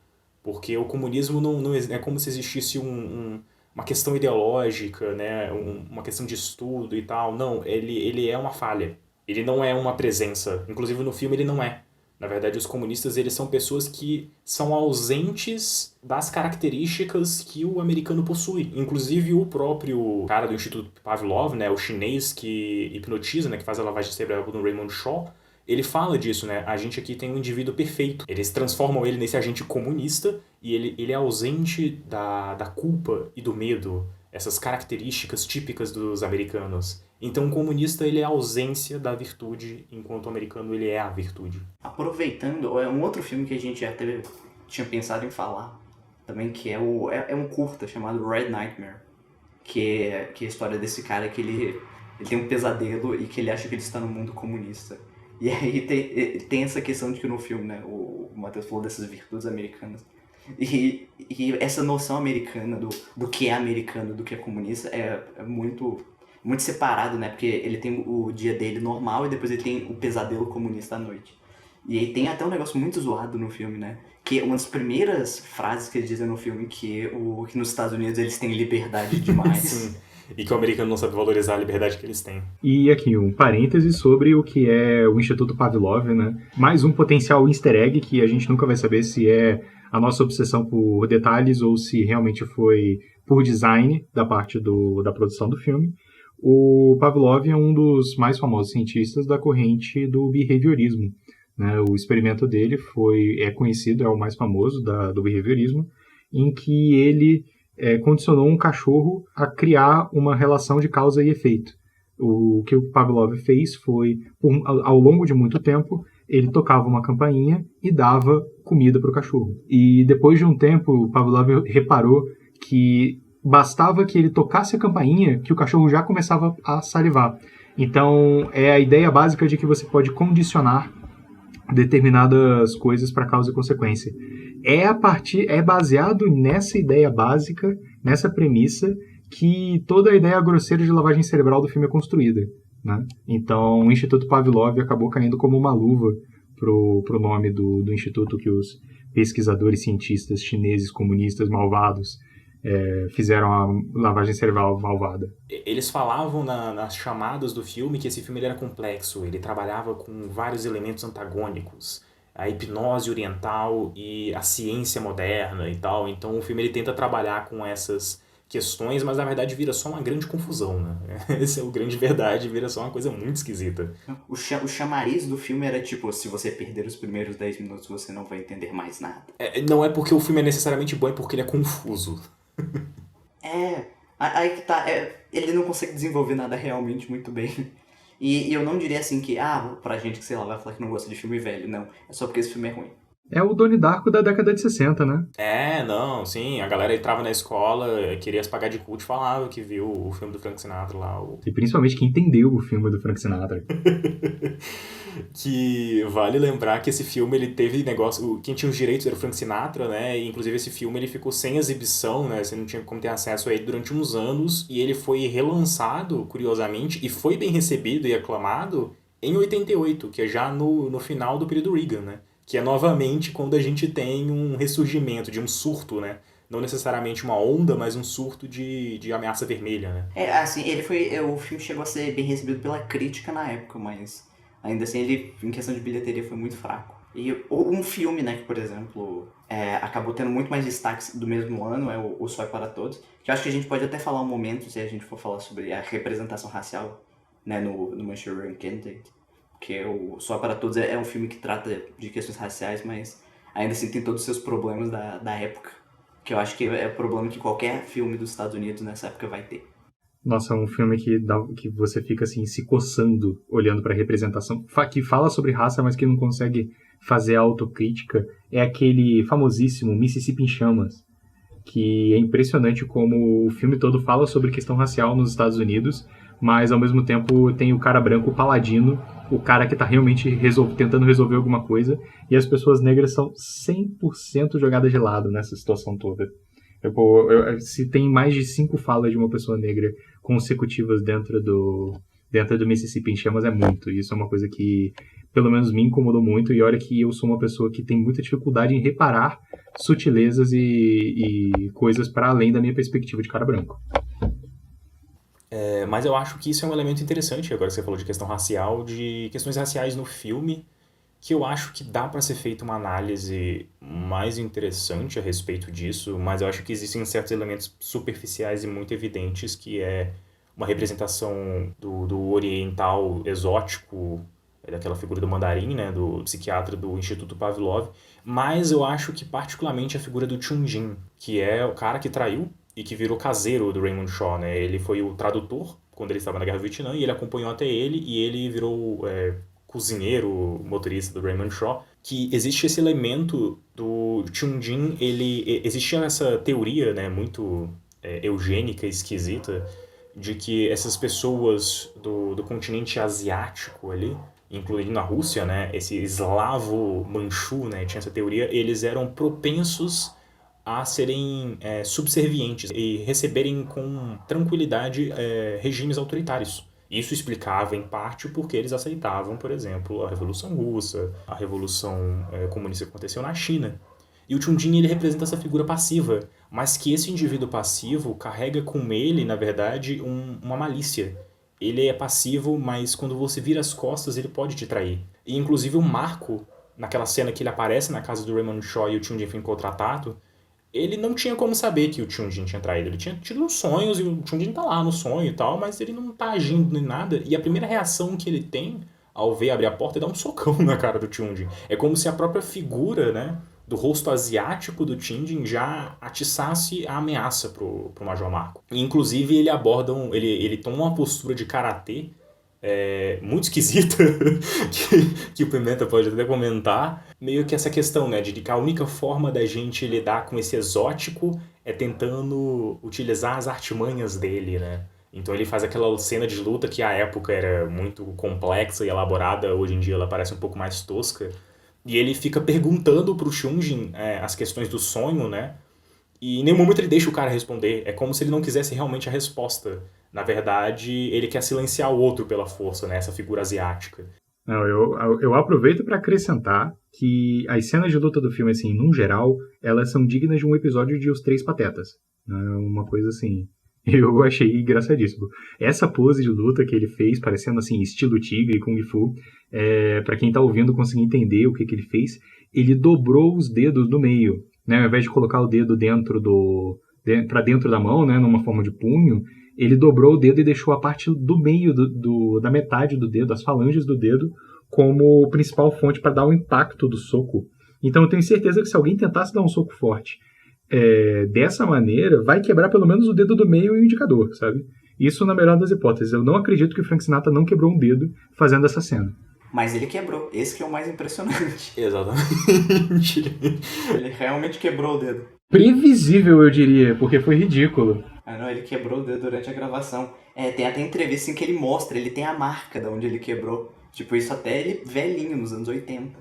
Porque o comunismo não é como se existisse uma questão ideológica, né, uma questão de estudo e tal. Não, ele é uma falha. Ele não é uma presença. Inclusive no filme ele não é. Na verdade, os comunistas eles são pessoas que são ausentes das características que o americano possui. Inclusive o próprio cara do Instituto Pavlov, né, o chinês que hipnotiza, né, que faz a lavagem cerebral no Raymond Shaw, ele fala disso, né? A gente aqui tem um indivíduo perfeito. Eles transformam ele nesse agente comunista e ele é ausente da culpa e do medo, essas características típicas dos americanos. Então o comunista ele é a ausência da virtude, enquanto o americano ele é a virtude. Aproveitando, é um outro filme que a gente já tinha pensado em falar também, que é um curta chamado Red Nightmare, que é a história desse cara que ele tem um pesadelo e que ele acha que ele está no mundo comunista. E aí tem essa questão de que no filme, né, o Matheus falou dessas virtudes americanas. E essa noção americana do que é americano, do que é comunista, é muito, muito separado, né? Porque ele tem o dia dele normal e depois ele tem o pesadelo comunista à noite. E aí tem até um negócio muito zoado no filme, né? Que uma das primeiras frases que eles dizem no filme que nos Estados Unidos eles têm liberdade demais. Sim. E que o americano não sabe valorizar a liberdade que eles têm. E aqui um parêntese sobre o que é o Instituto Pavlov, né? Mais um potencial easter egg que a gente nunca vai saber se é a nossa obsessão por detalhes ou se realmente foi por design da parte da produção do filme. O Pavlov é um dos mais famosos cientistas da corrente do behaviorismo, né? O experimento dele é conhecido, é o mais famoso do behaviorismo, em que ele condicionou um cachorro a criar uma relação de causa e efeito. O que o Pavlov fez foi, ao longo de muito tempo, ele tocava uma campainha e dava comida para o cachorro. E depois de um tempo, o Pavlov reparou que bastava que ele tocasse a campainha que o cachorro já começava a salivar. Então, é a ideia básica de que você pode condicionar determinadas coisas para causa e consequência. É baseado nessa ideia básica, nessa premissa, que toda a ideia grosseira de lavagem cerebral do filme é construída, né? Então, o Instituto Pavlov acabou caindo como uma luva pro nome do instituto que os pesquisadores cientistas chineses comunistas malvados fizeram a lavagem cerebral malvada. Eles falavam nas chamadas do filme que esse filme ele era complexo, ele trabalhava com vários elementos antagônicos, a hipnose oriental e a ciência moderna e tal. Então o filme ele tenta trabalhar com essas questões, mas na verdade vira só uma grande confusão, né? Essa é o grande verdade, vira só uma coisa muito esquisita. O chamariz do filme era tipo, se você perder os primeiros 10 minutos, você não vai entender mais nada. Não é porque o filme é necessariamente bom, é porque ele é confuso. Aí que tá, ele não consegue desenvolver nada realmente muito bem. E eu não diria assim que, pra gente que, sei lá, vai falar que não gosta de filme velho, não. É só porque esse filme é ruim. É o Donnie Darko da década de 60, né? Não, sim. A galera entrava na escola, queria se pagar de culto e falava que viu o filme do Frank Sinatra lá. E principalmente quem entendeu o filme do Frank Sinatra. Que vale lembrar que esse filme ele teve negócio... Quem tinha os direitos era o Frank Sinatra, né? E, inclusive esse filme ele ficou sem exibição, né? Você não tinha como ter acesso a ele durante uns anos. E ele foi relançado, curiosamente, e foi bem recebido e aclamado em 88, que é já no final do período Reagan, né? Que é novamente quando a gente tem um ressurgimento de um surto, né? Não necessariamente uma onda, mas um surto de ameaça vermelha, né? Assim, o filme chegou a ser bem recebido pela crítica na época, mas ainda assim ele, em questão de bilheteria, foi muito fraco. E um filme, né, que, por exemplo, acabou tendo muito mais destaques do mesmo ano, é o Sol é para Todos, que eu acho que a gente pode até falar um momento, se a gente for falar sobre a representação racial, né, no Manchurian Candidate. Porque o Só para Todos é um filme que trata de questões raciais, mas ainda assim tem todos os seus problemas da época. Que eu acho que é o problema que qualquer filme dos Estados Unidos nessa época vai ter. Nossa, é um filme que você fica assim, se coçando, olhando pra representação, que fala sobre raça, mas que não consegue fazer autocrítica. É aquele famosíssimo Mississippi em Chamas, que é impressionante como o filme todo fala sobre questão racial nos Estados Unidos, mas ao mesmo tempo tem o cara branco, o paladino, o cara que tá realmente tentando resolver alguma coisa, e as pessoas negras são 100% jogadas de lado nessa situação toda. Se tem mais de 5 falas de uma pessoa negra consecutivas dentro do Mississippi em Chamas, é muito. Isso é uma coisa que, pelo menos, me incomodou muito, e olha que eu sou uma pessoa que tem muita dificuldade em reparar sutilezas e coisas para além da minha perspectiva de cara branco. Mas eu acho que isso é um elemento interessante, agora que você falou de questão racial, de questões raciais no filme, que eu acho que dá para ser feita uma análise mais interessante a respeito disso, mas eu acho que existem certos elementos superficiais e muito evidentes, que é uma representação do oriental exótico, daquela figura do mandarim, né, do psiquiatra do Instituto Pavlov, mas eu acho que particularmente a figura do Chun-Jin, que é o cara que traiu e que virou caseiro do Raymond Shaw, né? Ele foi o tradutor quando ele estava na Guerra do Vietnã, e ele acompanhou até ele, e ele virou cozinheiro, motorista do Raymond Shaw, que existe esse elemento do Chun-Jin, existia essa teoria, né, muito eugênica e esquisita, de que essas pessoas do continente asiático ali, incluindo a Rússia, né, esse eslavo manchu, né, tinha essa teoria, eles eram propensos a serem subservientes e receberem com tranquilidade regimes autoritários. Isso explicava, em parte, porque eles aceitavam, por exemplo, a Revolução Russa, a Revolução Comunista que aconteceu na China. E o Chun-Jin, ele representa essa figura passiva, mas que esse indivíduo passivo carrega com ele, na verdade, uma malícia. Ele é passivo, mas quando você vira as costas, ele pode te trair. E, inclusive, o Marco, naquela cena que ele aparece na casa do Raymond Shaw e o Chun-Jin foi contratado, ele não tinha como saber que o Chun-Jin tinha traído. Ele tinha tido uns sonhos, e o Chun-Jin tá lá no sonho e tal, mas ele não tá agindo nem nada. E a primeira reação que ele tem, ao ver abrir a porta, é dar um socão na cara do Chun-Jin. É como se a própria figura, né, do rosto asiático do Chun-Jin já atiçasse a ameaça pro Major Marco. E, inclusive, ele toma uma postura de karatê muito esquisita, que o Pimenta pode até comentar, meio que essa questão, né, de que a única forma da gente lidar com esse exótico é tentando utilizar as artimanhas dele, né? Então ele faz aquela cena de luta que à época era muito complexa e elaborada, hoje em dia ela parece um pouco mais tosca. E ele fica perguntando pro Shunjin as questões do sonho, né? E em nenhum momento ele deixa o cara responder. É como se ele não quisesse realmente a resposta. Na verdade, ele quer silenciar o outro pela força, né? Essa figura asiática. Não, eu aproveito para acrescentar que as cenas de luta do filme, assim, num geral, elas são dignas de um episódio de Os Três Patetas. Né? Uma coisa assim, eu achei engraçadíssimo. Essa pose de luta que ele fez, parecendo assim, estilo tigre, kung fu, para quem tá ouvindo conseguir entender o que ele fez, ele dobrou os dedos do meio. Né? Ao invés de colocar o dedo para dentro da mão, né, numa forma de punho, ele dobrou o dedo e deixou a parte do meio da metade do dedo, as falanges do dedo, como principal fonte para dar o impacto do soco. Então eu tenho certeza que se alguém tentasse dar um soco forte dessa maneira, vai quebrar pelo menos o dedo do meio e o indicador, sabe? Isso na melhor das hipóteses. Eu não acredito que o Frank Sinatra não quebrou um dedo fazendo essa cena. Mas ele quebrou. Esse que é o mais impressionante. Exatamente. Ele realmente quebrou o dedo. Previsível, eu diria, porque foi ridículo. Ah, não, ele quebrou o dedo durante a gravação. Tem até entrevista em que ele mostra, ele tem a marca de onde ele quebrou. Tipo, isso até ele velhinho, nos anos 80.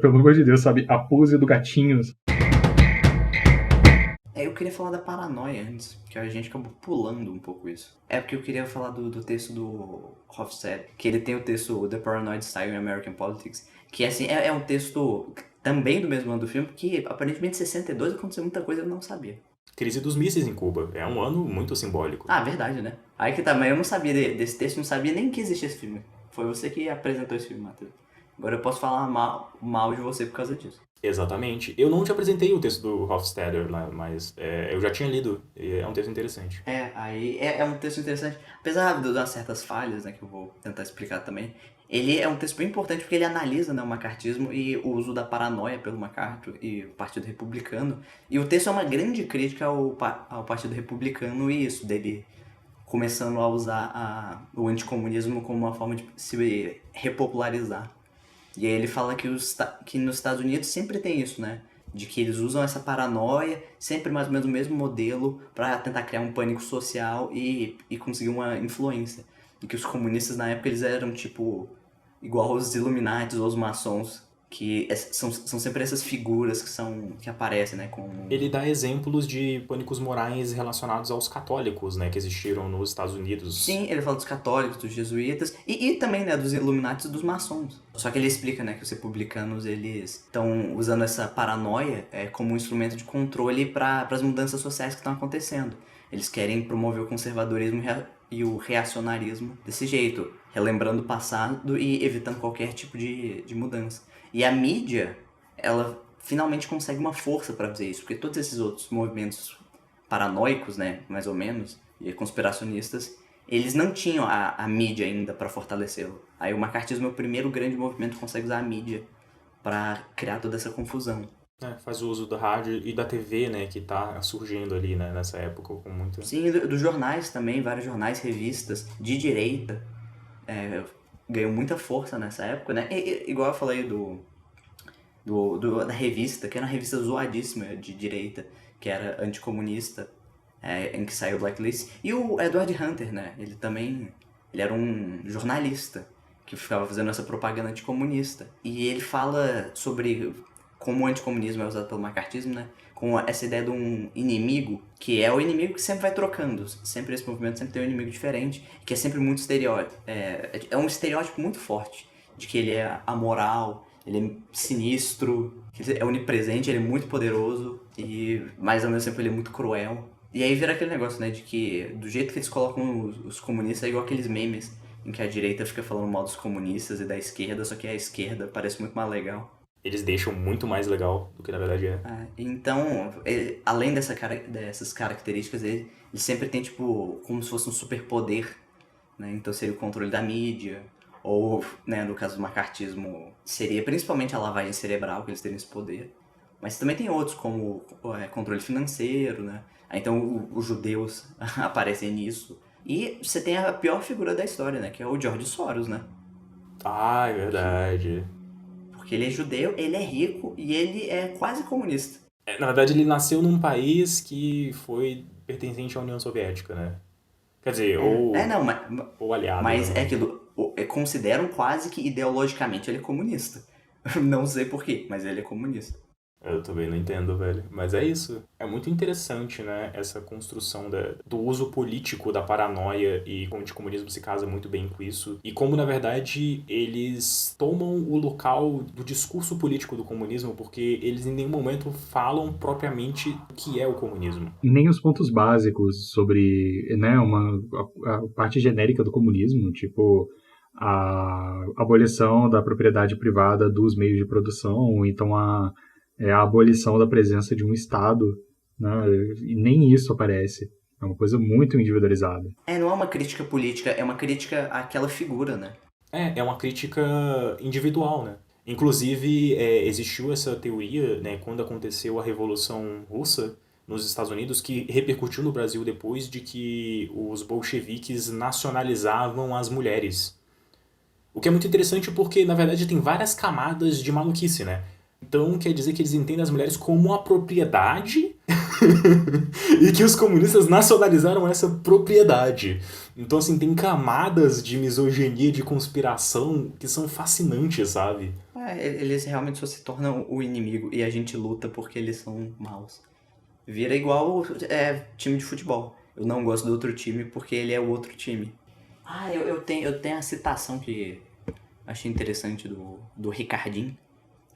Pelo amor de Deus, sabe? A pose do gatinho. Eu queria falar da paranoia antes, que a gente acabou pulando um pouco isso. Porque eu queria falar do texto do Hofstede, que ele tem o texto The Paranoid Style in American Politics, que assim, é um texto também do mesmo ano do filme, que aparentemente em 62 aconteceu muita coisa que eu não sabia. Crise dos mísseis em Cuba. É um ano muito simbólico. Ah, verdade, né? Aí que tá, mas eu não sabia desse texto, não sabia nem que existia esse filme. Foi você que apresentou esse filme, Matheus. Agora eu posso falar mal de você por causa disso. Exatamente. Eu não te apresentei o texto do Hofstadter, mas eu já tinha lido. E é um texto interessante. Aí é um texto interessante. Apesar de umas certas falhas, né, que eu vou tentar explicar também, ele é um texto bem importante porque ele analisa, né, o macartismo e o uso da paranoia pelo MacArthur e o Partido Republicano. E o texto é uma grande crítica ao Partido Republicano e isso, dele começando a usar o anticomunismo como uma forma de se repopularizar. E aí ele fala que nos Estados Unidos sempre tem isso, né? De que eles usam essa paranoia, sempre mais ou menos o mesmo modelo, para tentar criar um pânico social e conseguir uma influência. E que os comunistas na época eles eram tipo igual os Illuminati ou os maçons, que são sempre essas figuras que aparecem, né? Ele dá exemplos de pânicos morais relacionados aos católicos, né? Que existiram nos Estados Unidos. Sim, ele fala dos católicos, dos jesuítas e também, né, dos Illuminati e dos maçons. Só que ele explica, né, que os republicanos, eles estão usando essa paranoia como um instrumento de controle para as mudanças sociais que estão acontecendo. Eles querem promover o conservadorismo e o reacionarismo desse jeito, relembrando o passado e evitando qualquer tipo de mudança. E a mídia, ela finalmente consegue uma força para fazer isso, porque todos esses outros movimentos paranoicos, né, mais ou menos, e conspiracionistas, eles não tinham a mídia ainda para fortalecê-lo. Aí o macartismo é o primeiro grande movimento que consegue usar a mídia para criar toda essa confusão. Faz o uso da rádio e da TV, né, que tá surgindo ali, né, nessa época com muito... Sim, dos jornais também, vários jornais, revistas de direita, ganhou muita força nessa época, né? Igual eu falei da revista, que era uma revista zoadíssima de direita, que era anticomunista, em que saiu Blacklist. E o Edward Hunter, né? Ele era um jornalista que ficava fazendo essa propaganda anticomunista. E ele fala sobre como o anticomunismo é usado pelo macartismo, né? Com essa ideia de um inimigo, que é o inimigo que sempre vai trocando. Sempre esse movimento sempre tem um inimigo diferente, que é sempre muito estereótipo. É um estereótipo muito forte, de que ele é amoral, ele é sinistro, ele é onipresente, ele é muito poderoso, mas ao mesmo tempo ele é muito cruel. E aí vira aquele negócio, né, de que do jeito que eles colocam os comunistas é igual aqueles memes, em que a direita fica falando mal dos comunistas e da esquerda, só que a esquerda parece muito mais legal. Eles deixam muito mais legal do que na verdade é. Então, além dessas características, ele sempre tem, tipo, como se fosse um superpoder, né? Então seria o controle da mídia, ou, né, no caso do macartismo, seria principalmente a lavagem cerebral, que eles teriam esse poder. Mas também tem outros, como controle financeiro, né? Então os judeus aparecem nisso. E você tem a pior figura da história, né? Que é o George Soros, né? É verdade. Porque ele é judeu, ele é rico e ele é quase comunista. Na verdade, ele nasceu num país que foi pertencente à União Soviética, né? Quer dizer, Não, ou aliado. mas Né? é aquilo. Consideram quase que ideologicamente ele é comunista. Não sei porquê, mas ele é comunista. Eu também não entendo, velho. Mas é isso. É muito interessante, né? Essa construção do uso político da paranoia e como o anticomunismo se casa muito bem com isso. E como, na verdade, eles tomam o local do discurso político do comunismo porque eles em nenhum momento falam propriamente o que é o comunismo. E nem os pontos básicos sobre, né, a parte genérica do comunismo, tipo a abolição da propriedade privada dos meios de produção, então a abolição da presença de um Estado, né, e nem isso aparece. É uma coisa muito individualizada. Não é uma crítica política, é uma crítica àquela figura, né? É uma crítica individual, né? Inclusive, existiu essa teoria, né, quando aconteceu a Revolução Russa nos Estados Unidos, que repercutiu no Brasil depois de que os bolcheviques nacionalizavam as mulheres. O que é muito interessante porque, na verdade, tem várias camadas de maluquice, né? Então, quer dizer que eles entendem as mulheres como a propriedade e que os comunistas nacionalizaram essa propriedade. Então, assim, tem camadas de misoginia, de conspiração que são fascinantes, sabe? Eles realmente só se tornam o inimigo e a gente luta porque eles são maus. Vira igual time de futebol. Eu não gosto do outro time porque ele é o outro time. Eu tenho a citação que achei interessante do Ricardinho,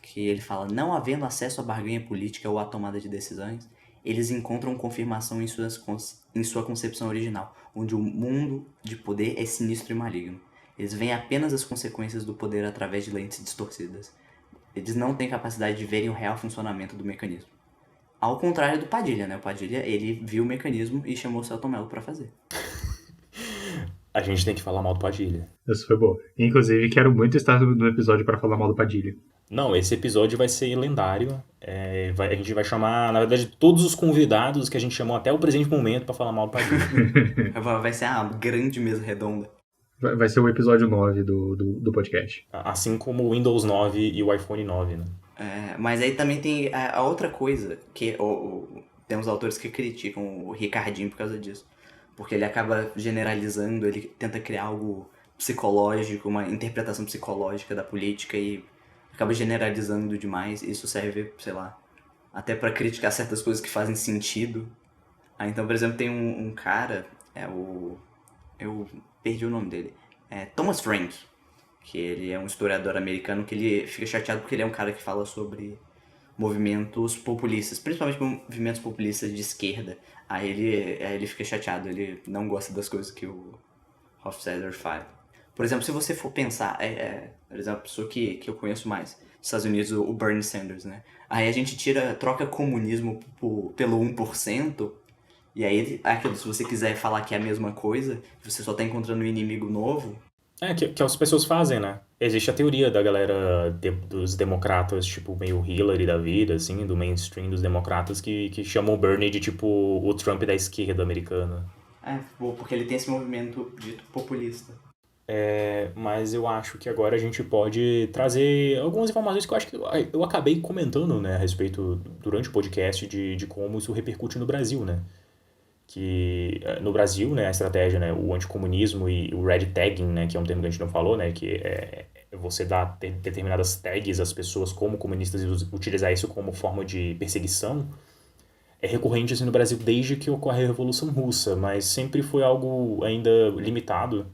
que ele fala: não havendo acesso à barganha política ou à tomada de decisões, eles encontram confirmação em sua concepção original, onde o mundo de poder é sinistro e maligno. Eles veem apenas as consequências do poder através de lentes distorcidas. Eles não têm capacidade de verem o real funcionamento do mecanismo. Ao contrário do Padilha, né? O Padilha, ele viu o mecanismo e chamou o Selton Mello pra fazer. A gente tem que falar mal do Padilha. Isso foi bom. Inclusive, quero muito estar no episódio para falar mal do Padilha. Não, esse episódio vai ser lendário. A gente vai chamar, na verdade, todos os convidados que a gente chamou até o presente momento pra falar mal do Padilha. Vai ser uma grande mesa redonda. Vai ser o episódio 9 do podcast. Assim como o Windows 9 e o iPhone 9, né? Mas aí também tem a outra coisa, que tem uns autores que criticam o Ricardinho por causa disso. Porque ele acaba generalizando, ele tenta criar algo psicológico, uma interpretação psicológica da política e acaba generalizando demais. Isso serve, sei lá, até pra criticar certas coisas que fazem sentido. Então, por exemplo, tem um cara, eu perdi o nome dele, Thomas Frank, que ele é um historiador americano que ele fica chateado porque ele é um cara que fala sobre movimentos populistas, principalmente movimentos populistas de esquerda. Aí ele fica chateado, ele não gosta das coisas que o Hofstadter fala. Por exemplo, se você for pensar, por exemplo, a pessoa que eu conheço mais, nos Estados Unidos, o Bernie Sanders, né? Aí a gente troca comunismo pelo 1%, e aí, se você quiser falar que é a mesma coisa, você só tá encontrando um inimigo novo. Que as pessoas fazem, né? Existe a teoria da galera dos democratas, tipo, meio Hillary da vida, assim, do mainstream dos democratas, que chamam o Bernie de, tipo, o Trump da esquerda americana. Porque ele tem esse movimento dito populista. Mas eu acho que agora a gente pode trazer algumas informações que eu acho que eu acabei comentando, né, a respeito, durante o podcast, de como isso repercute no Brasil, né? Que no Brasil, né, a estratégia, né, o anticomunismo e o red tagging, né, que é um termo que a gente não falou, né, que é você dar determinadas tags às pessoas como comunistas e utilizar isso como forma de perseguição, é recorrente assim no Brasil desde que ocorre a Revolução Russa, mas sempre foi algo ainda limitado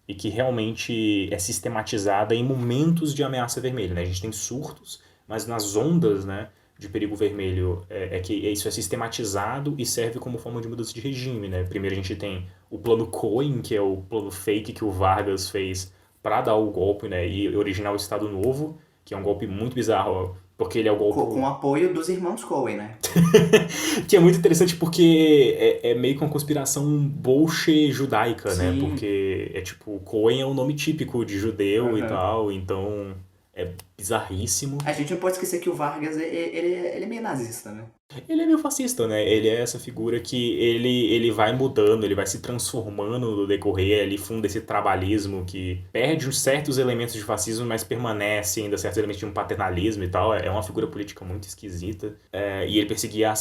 e que realmente é sistematizada em momentos de ameaça vermelha, né? A gente tem surtos, mas nas ondas, né, de perigo vermelho que isso é sistematizado e serve como forma de mudança de regime, né? Primeiro a gente tem o plano Cohen, que é o plano fake que o Vargas fez para dar o golpe, né, e originar o Estado Novo, que é um golpe muito bizarro, porque ele é o golpe... Com o apoio dos irmãos Cohen, né? Que é muito interessante porque é meio que uma conspiração bolche-judaica, né? Sim. Porque tipo, Cohen é um nome típico de judeu e tal, então É bizarríssimo. A gente não pode esquecer que o Vargas, ele é meio nazista, né? Ele é meio fascista, né? Ele é essa figura que ele vai mudando, ele vai se transformando no decorrer, ele funda esse trabalhismo que perde uns certos elementos de fascismo, mas permanece ainda certos elementos de um paternalismo e tal. É uma figura política muito esquisita. E ele perseguia a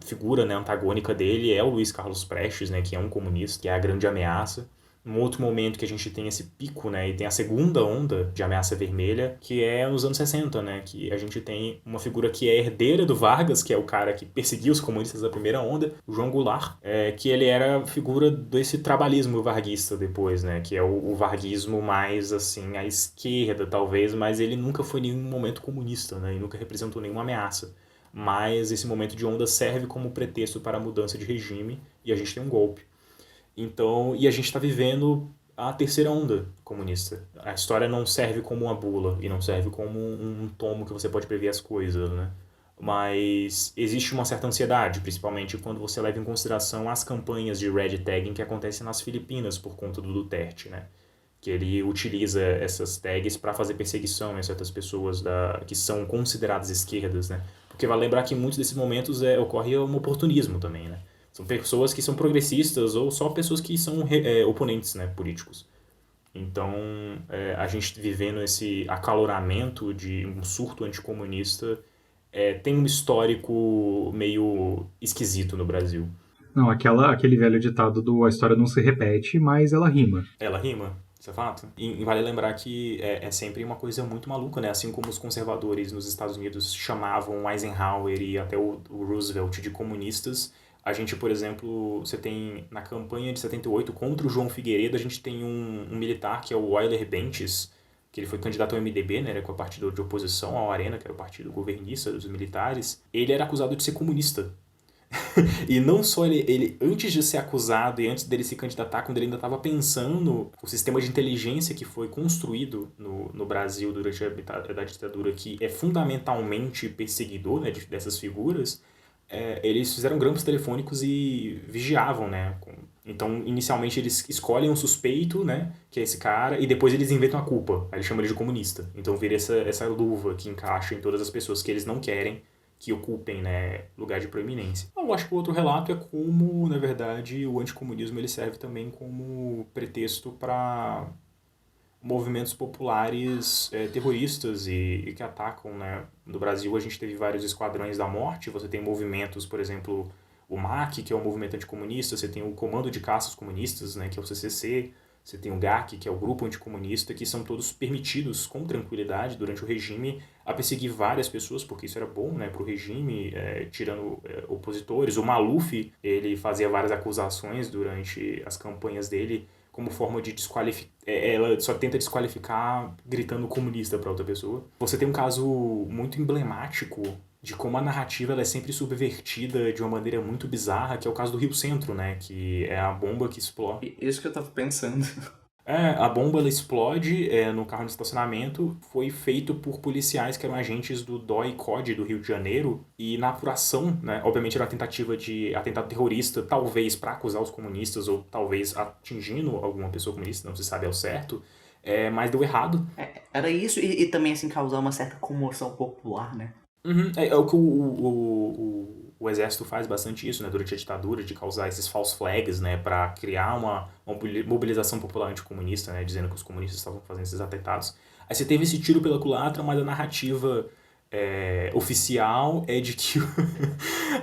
figura, né, antagônica dele é o Luiz Carlos Prestes, né, que é um comunista, que é a grande ameaça. Um outro momento que a gente tem esse pico, né, e tem a segunda onda de ameaça vermelha, que é nos anos 60, né, que a gente tem uma figura que é herdeira do Vargas, que é o cara que perseguiu os comunistas da primeira onda, o João Goulart, que ele era figura desse trabalhismo varguista depois, né, que é o varguismo mais, assim, à esquerda, talvez, mas ele nunca foi em nenhum momento comunista, né, e nunca representou nenhuma ameaça. Mas esse momento de onda serve como pretexto para a mudança de regime, e a gente tem um golpe. Então, e a gente está vivendo a terceira onda comunista. A história não serve como uma bula e não serve como um tomo que você pode prever as coisas, né? Mas existe uma certa ansiedade, principalmente quando você leva em consideração as campanhas de red tagging que acontecem nas Filipinas por conta do Duterte, né? Que ele utiliza essas tags para fazer perseguição em certas pessoas que são consideradas esquerdas, né? Porque vale lembrar que em muitos desses momentos ocorre um oportunismo também, né? São pessoas que são progressistas ou só pessoas que são oponentes, né, políticos. Então, a gente vivendo esse acaloramento de um surto anticomunista tem um histórico meio esquisito no Brasil. Não, aquele velho ditado do a história não se repete, mas ela rima. Ela rima, isso é fato. E vale lembrar que é sempre uma coisa muito maluca, né? Assim como os conservadores nos Estados Unidos chamavam Eisenhower e até o Roosevelt de comunistas, a gente, por exemplo, você tem na campanha de 78 contra o João Figueiredo, a gente tem um militar que é o Euler Bentes, que ele foi candidato ao MDB, né, era com o partido de oposição ao Arena, que era o partido governista dos militares. Ele era acusado de ser comunista. E não só ele, antes de ser acusado e antes dele se candidatar, quando ele ainda estava pensando o sistema de inteligência que foi construído no Brasil durante a ditadura, que é fundamentalmente perseguidor, né, dessas figuras, eles fizeram grampos telefônicos e vigiavam, né? Então, inicialmente, eles escolhem um suspeito, né? Que é esse cara, e depois eles inventam a culpa. Aí eles chamam ele de comunista. Então, vira essa luva que encaixa em todas as pessoas que eles não querem que ocupem, né, lugar de proeminência. Eu acho que o outro relato é como, na verdade, o anticomunismo ele serve também como pretexto para movimentos populares terroristas e que atacam, né? No Brasil a gente teve vários esquadrões da morte, você tem movimentos, por exemplo, o MAC, que é o movimento anticomunista, você tem o Comando de Caças Comunistas, né, que é o CCC, você tem o GAC, que é o Grupo Anticomunista, que são todos permitidos com tranquilidade durante o regime a perseguir várias pessoas, porque isso era bom, né, para o regime, tirando opositores. O Maluf, ele fazia várias acusações durante as campanhas dele como forma de desqualificar. Ela só tenta desqualificar gritando comunista para outra pessoa. Você tem um caso muito emblemático de como a narrativa ela é sempre subvertida de uma maneira muito bizarra, que é o caso do Rio Centro, né? Que é a bomba que explode. Isso que eu tava pensando. A bomba ela explode no carro de estacionamento, foi feito por policiais que eram agentes do DOI CODE do Rio de Janeiro, e na apuração, né, obviamente era uma tentativa de atentado terrorista, talvez para acusar os comunistas, ou talvez atingindo alguma pessoa comunista, não se sabe ao certo, mas deu errado. Era isso e também assim causar uma certa comoção popular, né? Uhum, é o que o exército faz bastante isso, né, durante a ditadura, de causar esses false flags, né, para criar uma mobilização popular anticomunista, né, dizendo que os comunistas estavam fazendo esses atentados. Aí você teve esse tiro pela culatra, mas a narrativa oficial é de que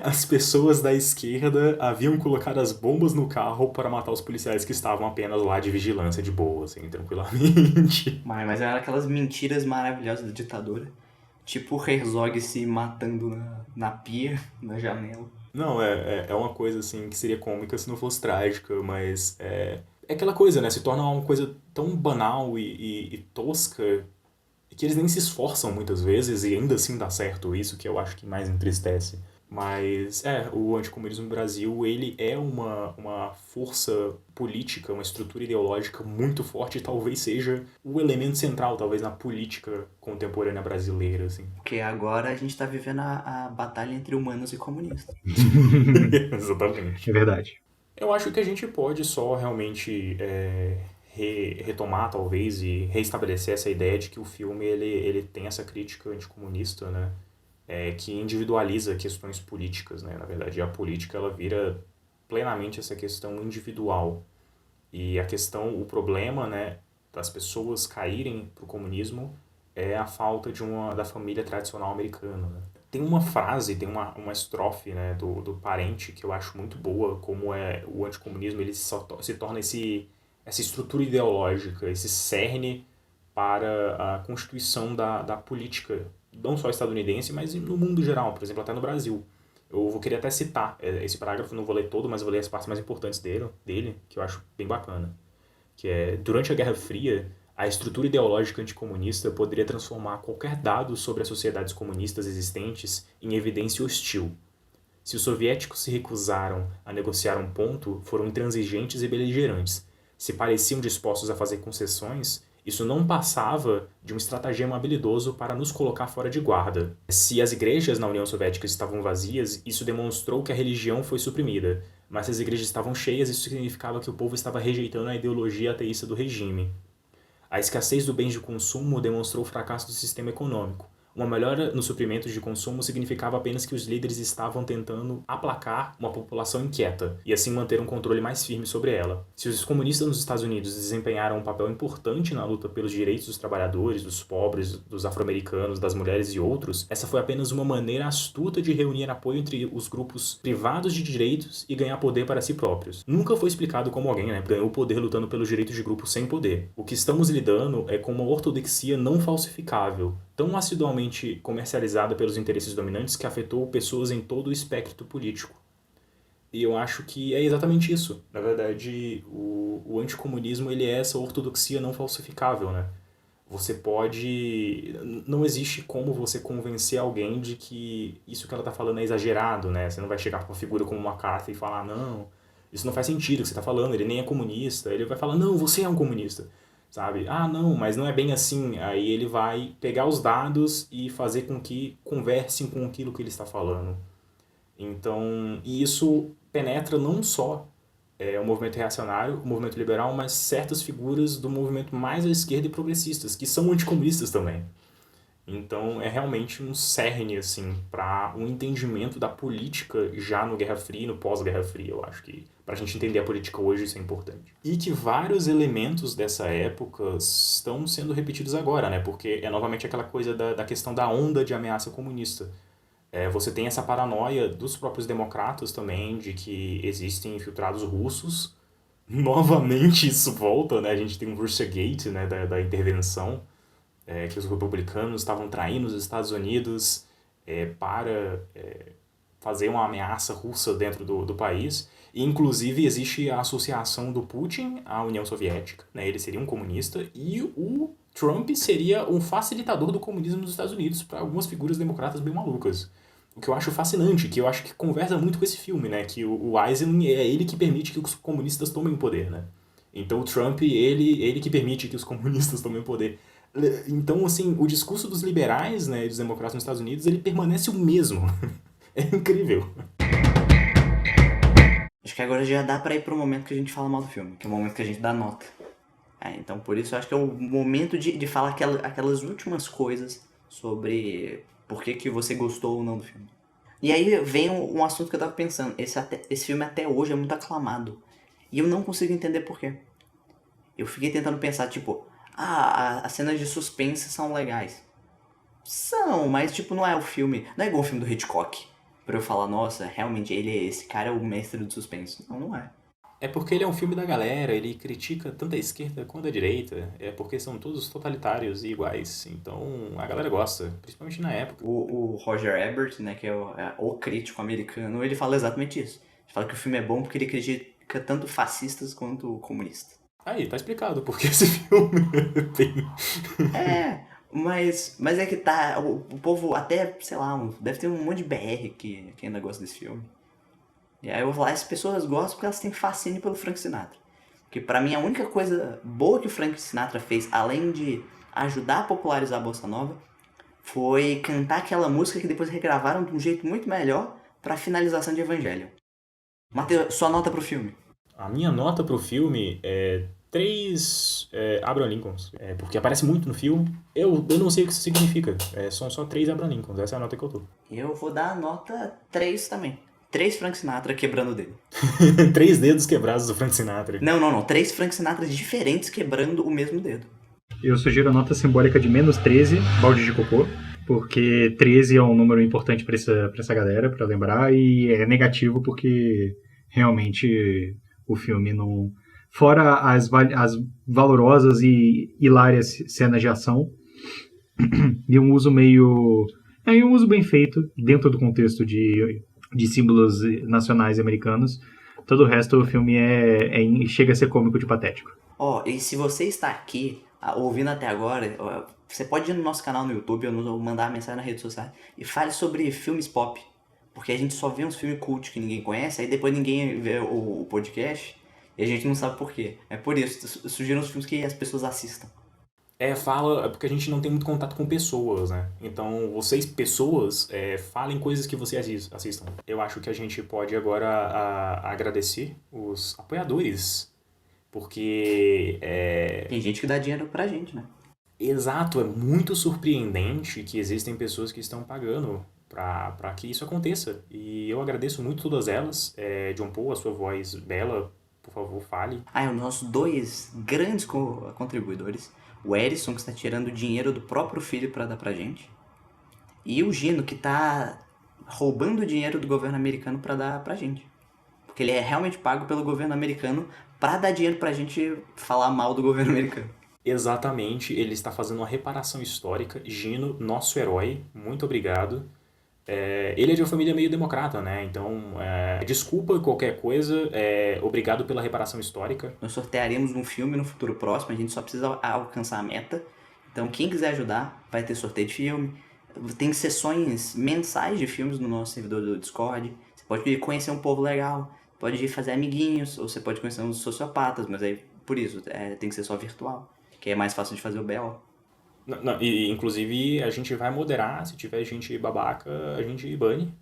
as pessoas da esquerda haviam colocado as bombas no carro para matar os policiais que estavam apenas lá de vigilância de boa, assim, tranquilamente. Mas eram aquelas mentiras maravilhosas da ditadura. Tipo o Herzog se matando na pia, na janela. Não, é uma coisa assim que seria cômica se não fosse trágica, mas é aquela coisa, né? Se torna uma coisa tão banal e tosca que eles nem se esforçam muitas vezes e ainda assim dá certo isso, que eu acho que mais entristece. Mas o anticomunismo no Brasil, ele é uma força política, uma estrutura ideológica muito forte e talvez seja o elemento central, talvez, na política contemporânea brasileira, assim. Porque agora a gente tá vivendo a batalha entre humanos e comunistas. Exatamente. É verdade. Eu acho que a gente pode só realmente retomar, talvez, e reestabelecer essa ideia de que o filme ele tem essa crítica anticomunista, né? Que individualiza questões políticas, né? Na verdade, a política ela vira plenamente essa questão individual. E o problema, né, das pessoas caírem para o comunismo é a falta da família tradicional americana, né? Tem uma frase, tem uma estrofe, né, do Parente que eu acho muito boa, como o anticomunismo ele se torna essa estrutura ideológica, esse cerne para a constituição da política, não só estadunidense, mas no mundo geral, por exemplo, até no Brasil. Eu vou querer até citar esse parágrafo, não vou ler todo, mas vou ler as partes mais importantes dele, que eu acho bem bacana. Que é, durante a Guerra Fria, a estrutura ideológica anticomunista poderia transformar qualquer dado sobre as sociedades comunistas existentes em evidência hostil. Se os soviéticos se recusaram a negociar um ponto, foram intransigentes e beligerantes. Se pareciam dispostos a fazer concessões, isso não passava de um estratagema habilidoso para nos colocar fora de guarda. Se as igrejas na União Soviética estavam vazias, isso demonstrou que a religião foi suprimida. Mas se as igrejas estavam cheias, isso significava que o povo estava rejeitando a ideologia ateísta do regime. A escassez do bens de consumo demonstrou o fracasso do sistema econômico. Uma melhora nos suprimentos de consumo significava apenas que os líderes estavam tentando aplacar uma população inquieta e assim manter um controle mais firme sobre ela. Se os comunistas nos Estados Unidos desempenharam um papel importante na luta pelos direitos dos trabalhadores, dos pobres, dos afro-americanos, das mulheres e outros, essa foi apenas uma maneira astuta de reunir apoio entre os grupos privados de direitos e ganhar poder para si próprios. Nunca foi explicado como alguém, ganhou poder lutando pelos direitos de grupos sem poder. O que estamos lidando é com uma ortodoxia não falsificável, tão assiduamente comercializada pelos interesses dominantes que afetou pessoas em todo o espectro político. E eu acho que é exatamente isso. Na verdade, o anticomunismo ele é essa ortodoxia não falsificável, né? Você pode... Não existe como você convencer alguém de que isso que ela está falando é exagerado, né? Você não vai chegar para uma figura como uma carta e falar, não, isso não faz sentido o que você está falando, ele nem é comunista. Ele vai falar, não, você é um comunista. Sabe? Ah, não, mas não é bem assim. Aí ele vai pegar os dados e fazer com que conversem com aquilo que ele está falando. Então, e isso penetra não só o movimento reacionário, o movimento liberal, mas certas figuras do movimento mais à esquerda e progressistas, que são anticomunistas também. Então, é realmente um cerne, assim, para um entendimento da política já no Guerra Fria e no pós-Guerra Fria. Eu acho que, para a gente entender a política hoje, isso é importante. E que vários elementos dessa época estão sendo repetidos agora, né? Porque é novamente aquela coisa da questão da onda de ameaça comunista. Você tem essa paranoia dos próprios democratas também, de que existem infiltrados russos. Novamente isso volta, né? A gente tem um Russiagate, né? Da intervenção. Que os republicanos estavam traindo os Estados Unidos para fazer uma ameaça russa dentro do país. E, inclusive, existe a associação do Putin à União Soviética, né? Ele seria um comunista e o Trump seria um facilitador do comunismo nos Estados Unidos para algumas figuras democratas bem malucas. O que eu acho fascinante, que eu acho que conversa muito com esse filme, né? Que o Eisenhower é ele que permite que os comunistas tomem o poder, né? Então o Trump, ele que permite que os comunistas tomem o poder. Então, assim, o discurso dos liberais, né, dos democratas nos Estados Unidos, ele permanece o mesmo. É incrível. Acho que agora já dá pra ir pro momento que a gente fala mal do filme, que é o momento que a gente dá nota. Então, por isso, eu acho que é o momento de falar aquelas últimas coisas sobre por que você gostou ou não do filme. E aí vem um assunto que eu tava pensando. Esse filme até hoje é muito aclamado. E eu não consigo entender por quê. Eu fiquei tentando pensar, tipo... as cenas de suspense são legais. São, mas tipo, não é o filme... Não é igual o filme do Hitchcock. Pra eu falar, nossa, realmente esse cara é o mestre do suspense. Não é. É porque ele é um filme da galera, ele critica tanto a esquerda quanto a direita. É porque são todos totalitários e iguais. Então a galera gosta, principalmente na época. O Roger Ebert, né, que é o crítico americano, ele fala exatamente isso. Ele fala que o filme é bom porque ele critica tanto fascistas quanto comunistas. Aí, tá explicado porque esse filme tem... Mas é que tá, o povo até, sei lá, deve ter um monte de BR que ainda gosta desse filme. E aí eu vou falar, as pessoas gostam porque elas têm fascínio pelo Frank Sinatra. Porque pra mim a única coisa boa que o Frank Sinatra fez, além de ajudar a popularizar a Bossa Nova, foi cantar aquela música que depois regravaram de um jeito muito melhor pra finalização de Evangelho. Matheus, sua nota pro filme? A minha nota pro filme é 3 Abraham Lincolns, porque aparece muito no filme. Eu não sei o que isso significa. São só 3 Abraham Lincolns, essa é a nota que eu tô. Eu vou dar a nota 3 também. 3 Frank Sinatra quebrando o dedo. 3 dedos quebrados do Frank Sinatra. Não. 3 Frank Sinatras diferentes quebrando o mesmo dedo. Eu sugiro a nota simbólica de menos 13, balde de cocô, porque 13 é um número importante pra essa galera, pra lembrar, e é negativo porque realmente o filme não... Fora as valorosas e hilárias cenas de ação, e um uso meio... um uso bem feito, dentro do contexto de símbolos nacionais americanos. Todo o resto do filme chega a ser cômico de patético. E se você está aqui ouvindo até agora, você pode ir no nosso canal no YouTube ou mandar uma mensagem na rede social e fale sobre filmes pop. Porque a gente só vê uns filmes cult que ninguém conhece, aí depois ninguém vê o podcast e a gente não sabe por quê. É por isso, eu sugiro uns filmes que as pessoas assistam. Porque a gente não tem muito contato com pessoas, né? Então, vocês, pessoas, falem coisas que vocês assistam. Eu acho que a gente pode agora agradecer os apoiadores, porque Tem gente que dá dinheiro pra gente, né? Exato, é muito surpreendente que existem pessoas que estão pagando para que isso aconteça. E eu agradeço muito todas elas. John Paul, a sua voz bela, por favor, fale. Os nossos 2 grandes contribuidores. O Erison, que está tirando dinheiro do próprio filho para dar pra gente. E o Gino, que tá roubando dinheiro do governo americano para dar pra gente. Porque ele é realmente pago pelo governo americano para dar dinheiro pra gente falar mal do governo americano. Exatamente, ele está fazendo uma reparação histórica. Gino, nosso herói, muito obrigado. Ele é de uma família meio democrata, né? Então, desculpa qualquer coisa, obrigado pela reparação histórica. Nós sortearemos um filme no futuro próximo, a gente só precisa alcançar a meta. Então, quem quiser ajudar, vai ter sorteio de filme. Tem sessões mensais de filmes no nosso servidor do Discord. Você pode conhecer um povo legal, pode ir fazer amiguinhos, ou você pode conhecer uns sociopatas, mas aí, por isso, tem que ser só virtual, que é mais fácil de fazer o BO. Não, e, inclusive, a gente vai moderar, se tiver gente babaca, a gente bane.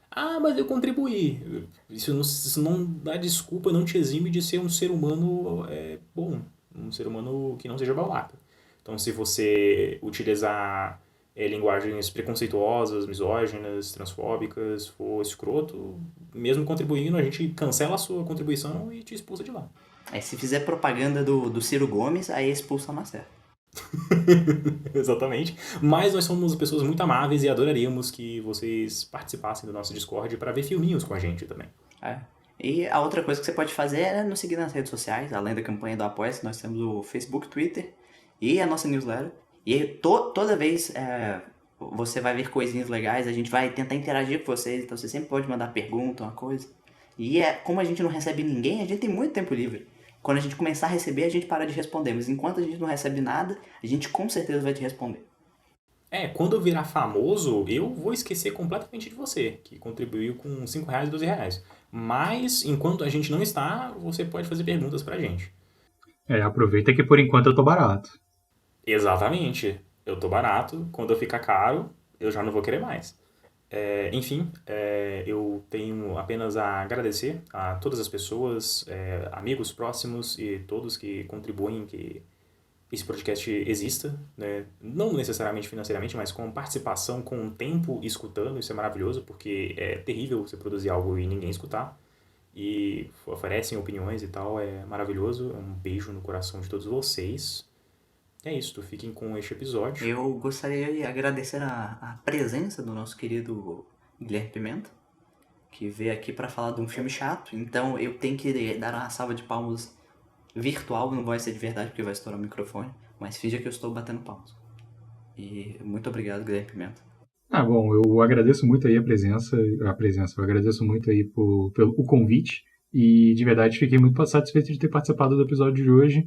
Ah, mas eu contribuí. Isso não dá desculpa, não te exime de ser um ser humano bom, um ser humano que não seja babaca. Então, se você utilizar linguagens preconceituosas, misóginas, transfóbicas, for escroto, mesmo contribuindo, a gente cancela a sua contribuição e te expulsa de lá. Se fizer propaganda do Ciro Gomes, aí expulsa na certa. Exatamente. Mas nós somos pessoas muito amáveis e adoraríamos que vocês participassem do nosso Discord para ver filminhos com a gente também. E a outra coisa que você pode fazer é nos seguir nas redes sociais, além da campanha do Apoia-se, nós temos o Facebook, Twitter e a nossa newsletter. E toda vez você vai ver coisinhas legais, a gente vai tentar interagir com vocês, então você sempre pode mandar pergunta, uma coisa. E como a gente não recebe ninguém, a gente tem muito tempo livre. Quando a gente começar a receber, a gente para de responder. Mas enquanto a gente não recebe nada, a gente com certeza vai te responder. Quando eu virar famoso, eu vou esquecer completamente de você, que contribuiu com R$5 e R$12. Mas, enquanto a gente não está, você pode fazer perguntas pra gente. Aproveita que por enquanto eu tô barato. Exatamente. Eu tô barato. Quando eu ficar caro, eu já não vou querer mais. Enfim, eu tenho apenas a agradecer a todas as pessoas, amigos próximos e todos que contribuem que esse podcast exista, né? Não necessariamente financeiramente, mas com participação, com tempo escutando. Isso é maravilhoso, porque é terrível você produzir algo e ninguém escutar. E oferecem opiniões e tal, é maravilhoso. Um beijo no coração de todos vocês. É isso, fiquem com este episódio. Eu gostaria de agradecer a presença do nosso querido Guilherme Pimenta, que veio aqui para falar de um filme chato. Então eu tenho que dar uma salva de palmas virtual, não vai ser de verdade porque vai estourar o microfone, mas finja que eu estou batendo palmas. E muito obrigado, Guilherme Pimenta. Bom, eu agradeço muito aí a presença, eu agradeço muito aí pelo convite, e de verdade fiquei muito satisfeito de ter participado do episódio de hoje.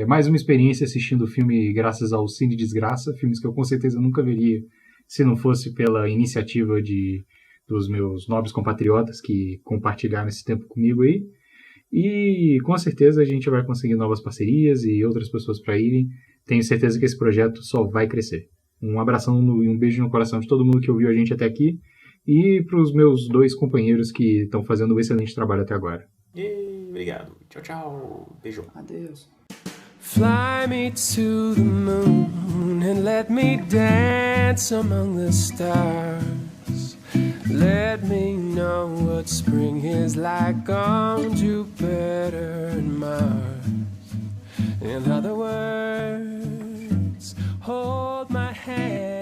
Mais uma experiência assistindo o filme graças ao Cine Desgraça, filmes que eu com certeza nunca veria se não fosse pela iniciativa dos meus nobres compatriotas que compartilharam esse tempo comigo aí. E com certeza a gente vai conseguir novas parcerias e outras pessoas para irem. Tenho certeza que esse projeto só vai crescer. Um abração e um beijo no coração de todo mundo que ouviu a gente até aqui e para os meus 2 companheiros que estão fazendo um excelente trabalho até agora. Obrigado. Tchau, tchau. Beijo. Adeus. Fly me to the moon and let me dance among the stars. Let me know what spring is like on Jupiter and Mars. In other words, hold my hand.